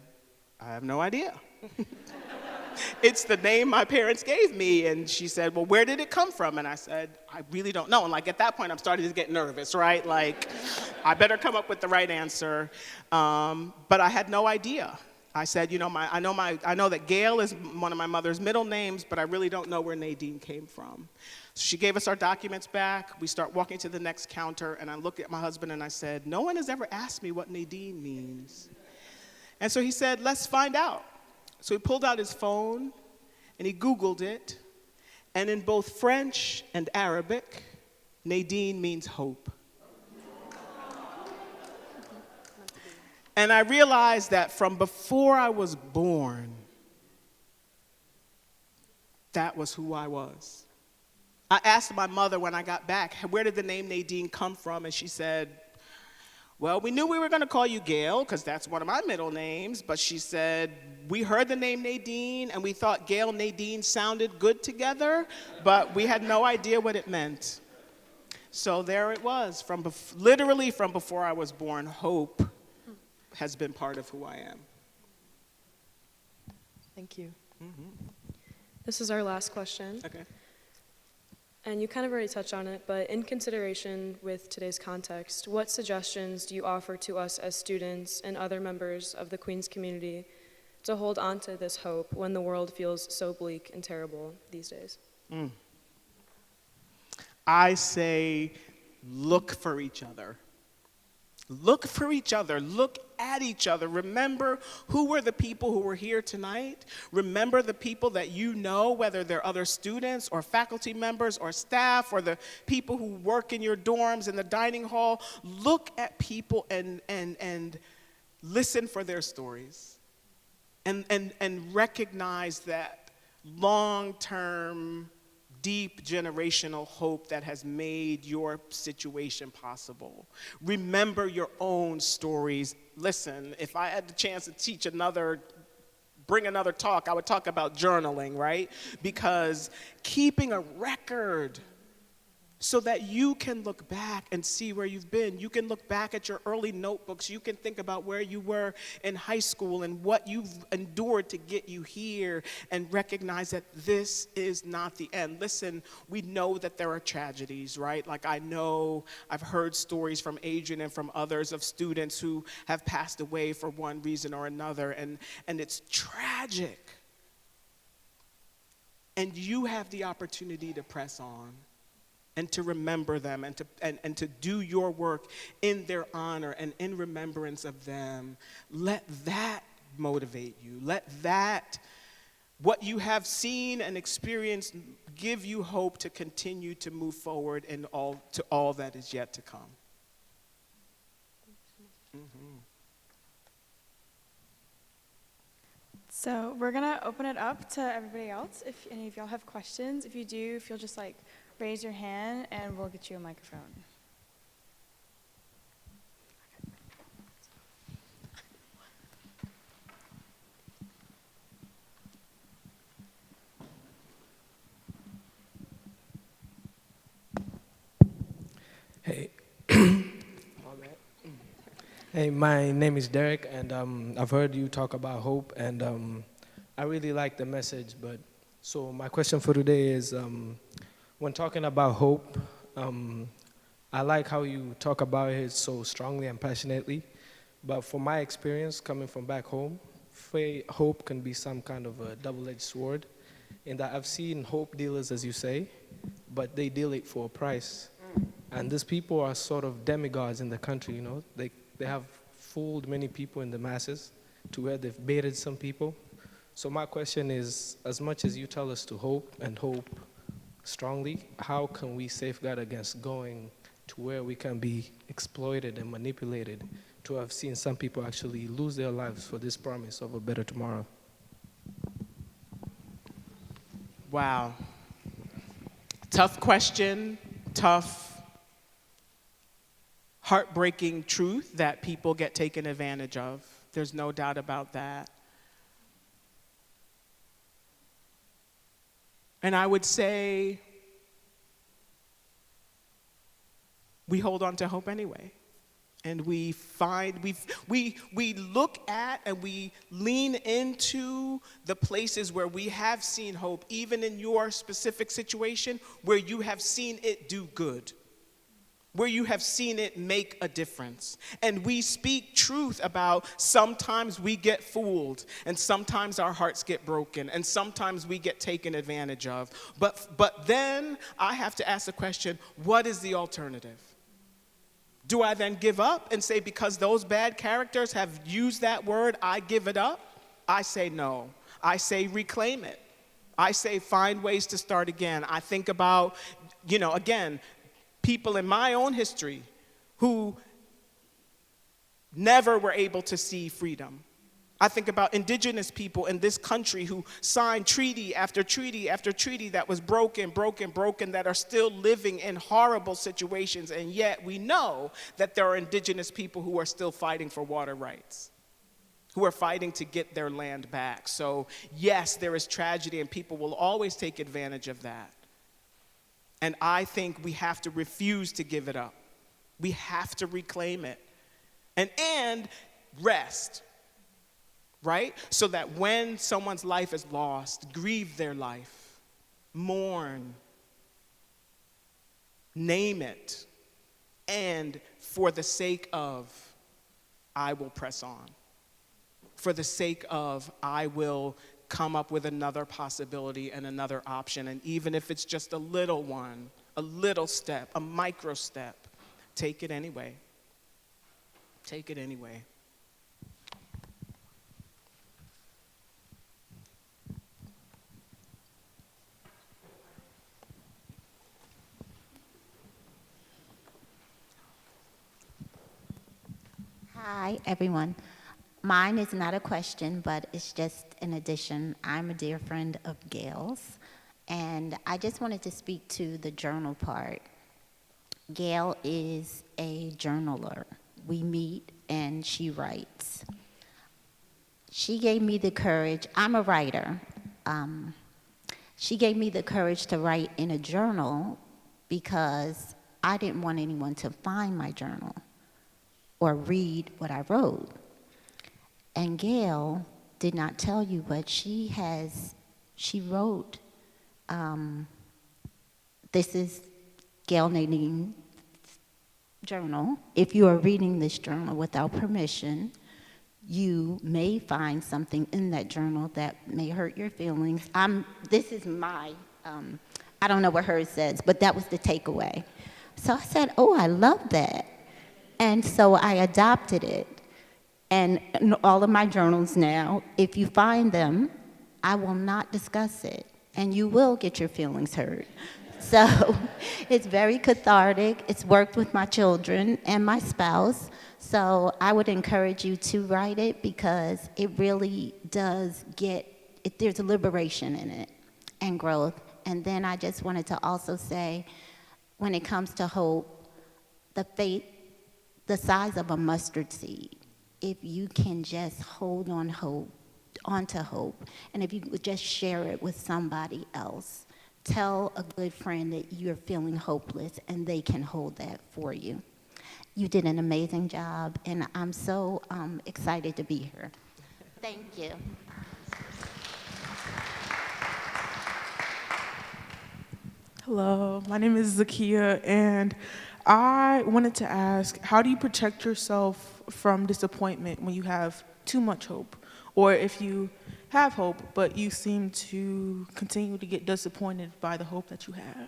I have no idea. It's the name my parents gave me. And she said, well, where did it come from? And I said, I really don't know. And like at that point, I'm starting to get nervous, right? Like, I better come up with the right answer. But I had no idea. I said, I know that Gail is one of my mother's middle names, but I really don't know where Nadine came from. So she gave us our documents back. We start walking to the next counter, and I looked at my husband and I said, no one has ever asked me what Nadine means. And so he said, let's find out. So he pulled out his phone and he Googled it, and in both French and Arabic, Nadine means hope. And I realized that from before I was born, that was who I was. I asked my mother when I got back, where did the name Nadine come from? And she said, Well, we knew we were going to call you Gail because that's one of my middle names, but she said, we heard the name Nadine and we thought Gail Nadine sounded good together, but we had no idea what it meant. So there it was, literally from before I was born, hope has been part of who I am. Thank you. This is our last question. Okay. And you kind of already touched on it, but in consideration with today's context, what suggestions do you offer to us as students and other members of the Queens community to hold on to this hope when the world feels so bleak and terrible these days? I say, look for each other. Look for each other. Look at each other. Remember who were the people who were here tonight. Remember the people that you know, whether they're other students or faculty members or staff or the people who work in your dorms in the dining hall. Look at people and listen for their stories. And recognize that long-term, deep generational hope that has made your situation possible. Remember your own stories. Listen, if I had the chance to bring another talk, I would talk about journaling, right? Because keeping a record so that you can look back and see where you've been. You can look back at your early notebooks. You can think about where you were in high school and what you've endured to get you here and recognize that this is not the end. Listen, we know that there are tragedies, right? Like I've heard stories from Adrian and from others of students who have passed away for one reason or another, and it's tragic. And you have the opportunity to press on and to remember them and to do your work in their honor and in remembrance of them. Let that motivate you. Let that, what you have seen and experienced, give you hope to continue to move forward to all that is yet to come. So we're going to open it up to everybody else. If any of y'all have questions, if you do, if you'll just raise your hand and we'll get you a microphone. Hey. Hey, my name is Derek, and I've heard you talk about hope, and I really like the message. But so my question for today is, when talking about hope, I like how you talk about it so strongly and passionately. But from my experience coming from back home, hope can be some kind of a double-edged sword, in that I've seen hope dealers, as you say, but they deal it for a price. And these people are sort of demigods in the country, you know. They have fooled many people in the masses to where they've baited some people. So my question is, as much as you tell us to hope and hope strongly, how can we safeguard against going to where we can be exploited and manipulated, to have seen some people actually lose their lives for this promise of a better tomorrow? Wow. Tough question, tough, heartbreaking truth that people get taken advantage of. There's no doubt about that. And I would say we hold on to hope anyway. And we look at and we lean into the places where we have seen hope, even in your specific situation, where you have seen it do good, where you have seen it make a difference. And we speak truth about sometimes we get fooled, and sometimes our hearts get broken, and sometimes we get taken advantage of. But then I have to ask the question, what is the alternative? Do I then give up and say, because those bad characters have used that word, I give it up? I say no. I say reclaim it. I say find ways to start again. I think about, again, people in my own history who never were able to see freedom. I think about indigenous people in this country who signed treaty after treaty after treaty that was broken, that are still living in horrible situations, and yet we know that there are indigenous people who are still fighting for water rights, who are fighting to get their land back. So yes, there is tragedy, and people will always take advantage of that. And I think we have to refuse to give it up. We have to reclaim it. And rest, right? So that when someone's life is lost, grieve their life, mourn, name it, and for the sake of, I will press on. For the sake of, I will come up with another possibility and another option, and even if it's just a little one, a little step, a micro step, take it anyway. Take it anyway. Hi, everyone. Mine is not a question, but it's just an addition. I'm a dear friend of Gail's, and I just wanted to speak to the journal part. Gail is a journaler. We meet and she writes. She gave me the courage. I'm a writer. She gave me the courage to write in a journal because I didn't want anyone to find my journal or read what I wrote. And Gail did not tell you, but she wrote, this is Gail Nadine's journal. If you are reading this journal without permission, you may find something in that journal that may hurt your feelings. This is my, I don't know what hers says, but that was the takeaway. So I said, oh, I love that. And so I adopted it. And in all of my journals now, if you find them, I will not discuss it. And you will get your feelings hurt. So it's very cathartic. It's worked with my children and my spouse. So I would encourage you to write it because it really does there's a liberation in it and growth. And then I just wanted to also say, when it comes to hope, the faith, the size of a mustard seed, if you can just hold on onto hope, and if you would just share it with somebody else, tell a good friend that you're feeling hopeless and they can hold that for you. You did an amazing job, and I'm so excited to be here. Thank you. Hello, my name is Zakia, and I wanted to ask, how do you protect yourself from disappointment when you have too much hope? Or if you have hope, but you seem to continue to get disappointed by the hope that you have?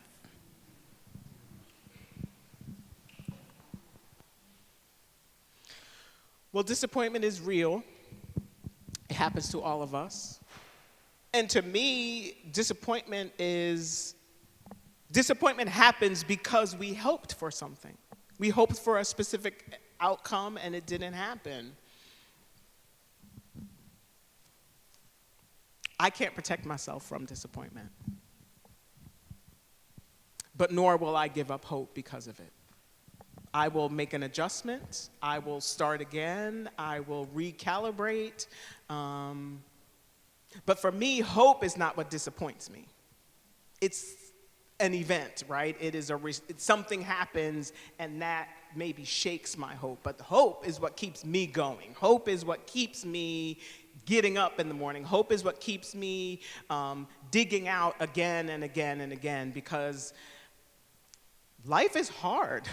Well, disappointment is real. It happens to all of us. And to me, disappointment happens because we hoped for something. We hoped for a specific outcome and it didn't happen. I can't protect myself from disappointment. But nor will I give up hope because of it. I will make an adjustment. I will start again. I will recalibrate. But for me, hope is not what disappoints me. It's an event, right? Something happens and that maybe shakes my hope. But the hope is what keeps me going. Hope is what keeps me getting up in the morning. Hope is what keeps me digging out again and again and again, because life is hard.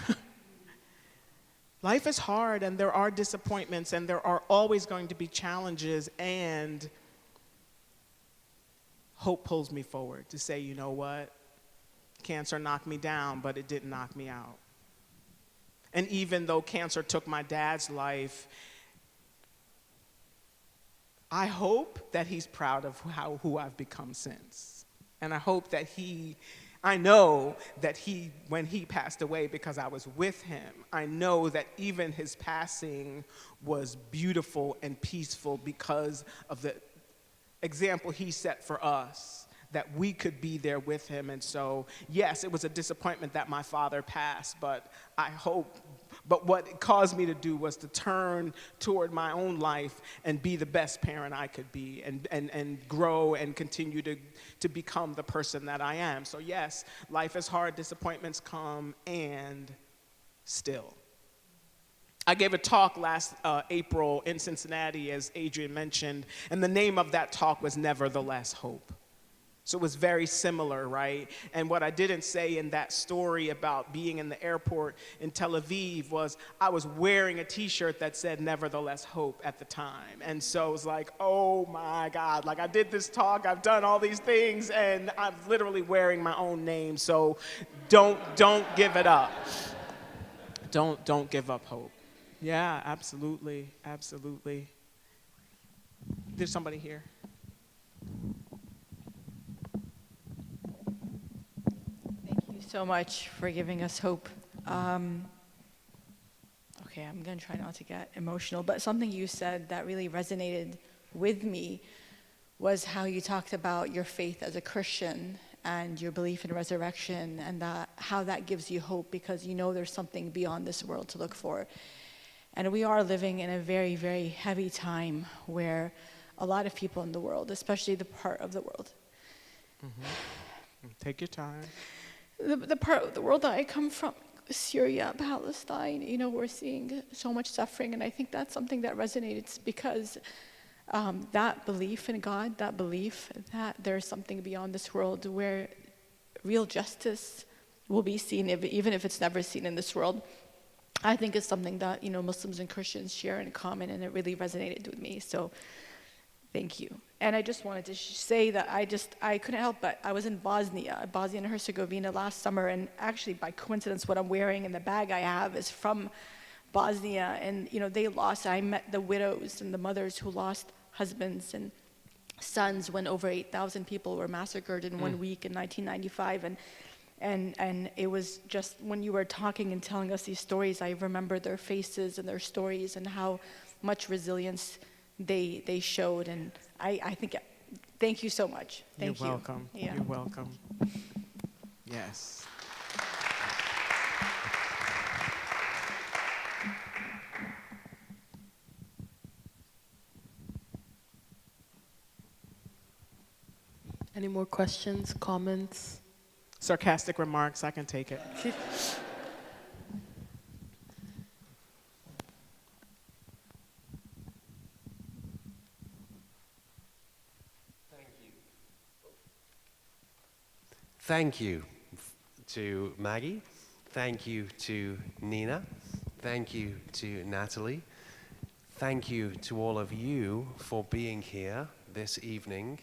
Life is hard, and there are disappointments, and there are always going to be challenges, and hope pulls me forward to say, you know what? Cancer knocked me down, but it didn't knock me out. And even though cancer took my dad's life, I hope that he's proud of who I've become since. And I hope that I know that when he passed away, because I was with him, I know that even his passing was beautiful and peaceful because of the example he set for us, that we could be there with him. And so, yes, it was a disappointment that my father passed, but what it caused me to do was to turn toward my own life and be the best parent I could be, and grow and continue to become the person that I am. So yes, life is hard, disappointments come, and still. I gave a talk last April in Cincinnati, as Adrian mentioned, and the name of that talk was Nevertheless Hope. So it was very similar, right? And what I didn't say in that story about being in the airport in Tel Aviv was I was wearing a t-shirt that said Nevertheless Hope at the time. And so it was like, oh my God, like I did this talk, I've done all these things, and I'm literally wearing my own name. So don't give it up. Don't give up hope. Yeah, absolutely, absolutely. There's somebody here. So much for giving us hope. Okay, I'm going to try not to get emotional, but something you said that really resonated with me was how you talked about your faith as a Christian and your belief in resurrection, and how that gives you hope because you know there's something beyond this world to look for. And we are living in a very, very heavy time where a lot of people in the world, especially the part of the world. Take your time. The part of the world that I come from, Syria, Palestine, we're seeing so much suffering, and I think that's something that resonates because that belief in God, that belief that there's something beyond this world where real justice will be seen, even if it's never seen in this world, I think is something that, Muslims and Christians share in common, and it really resonated with me, so thank you. And I just wanted to say that I couldn't help but I was in Bosnia and Herzegovina last summer, and actually by coincidence what I'm wearing and the bag I have is from Bosnia, and I met the widows and the mothers who lost husbands and sons when over 8,000 people were massacred in 1 week in 1995, and it was just when you were talking and telling us these stories, I remember their faces and their stories and how much resilience they showed, and I think, thank you so much. Thank you. You're welcome. Yeah. You're welcome. Yes. Any more questions, comments? Sarcastic remarks, I can take it. Thank you to Maggie. Thank you to Nina. Thank you to Natalie. Thank you to all of you for being here this evening.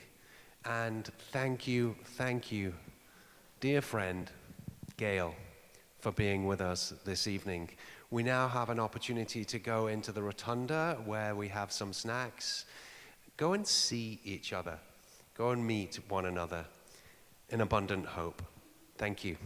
And thank you, dear friend Gail, for being with us this evening. We now have an opportunity to go into the rotunda where we have some snacks. Go and see each other. Go and meet one another in abundant hope. Thank you.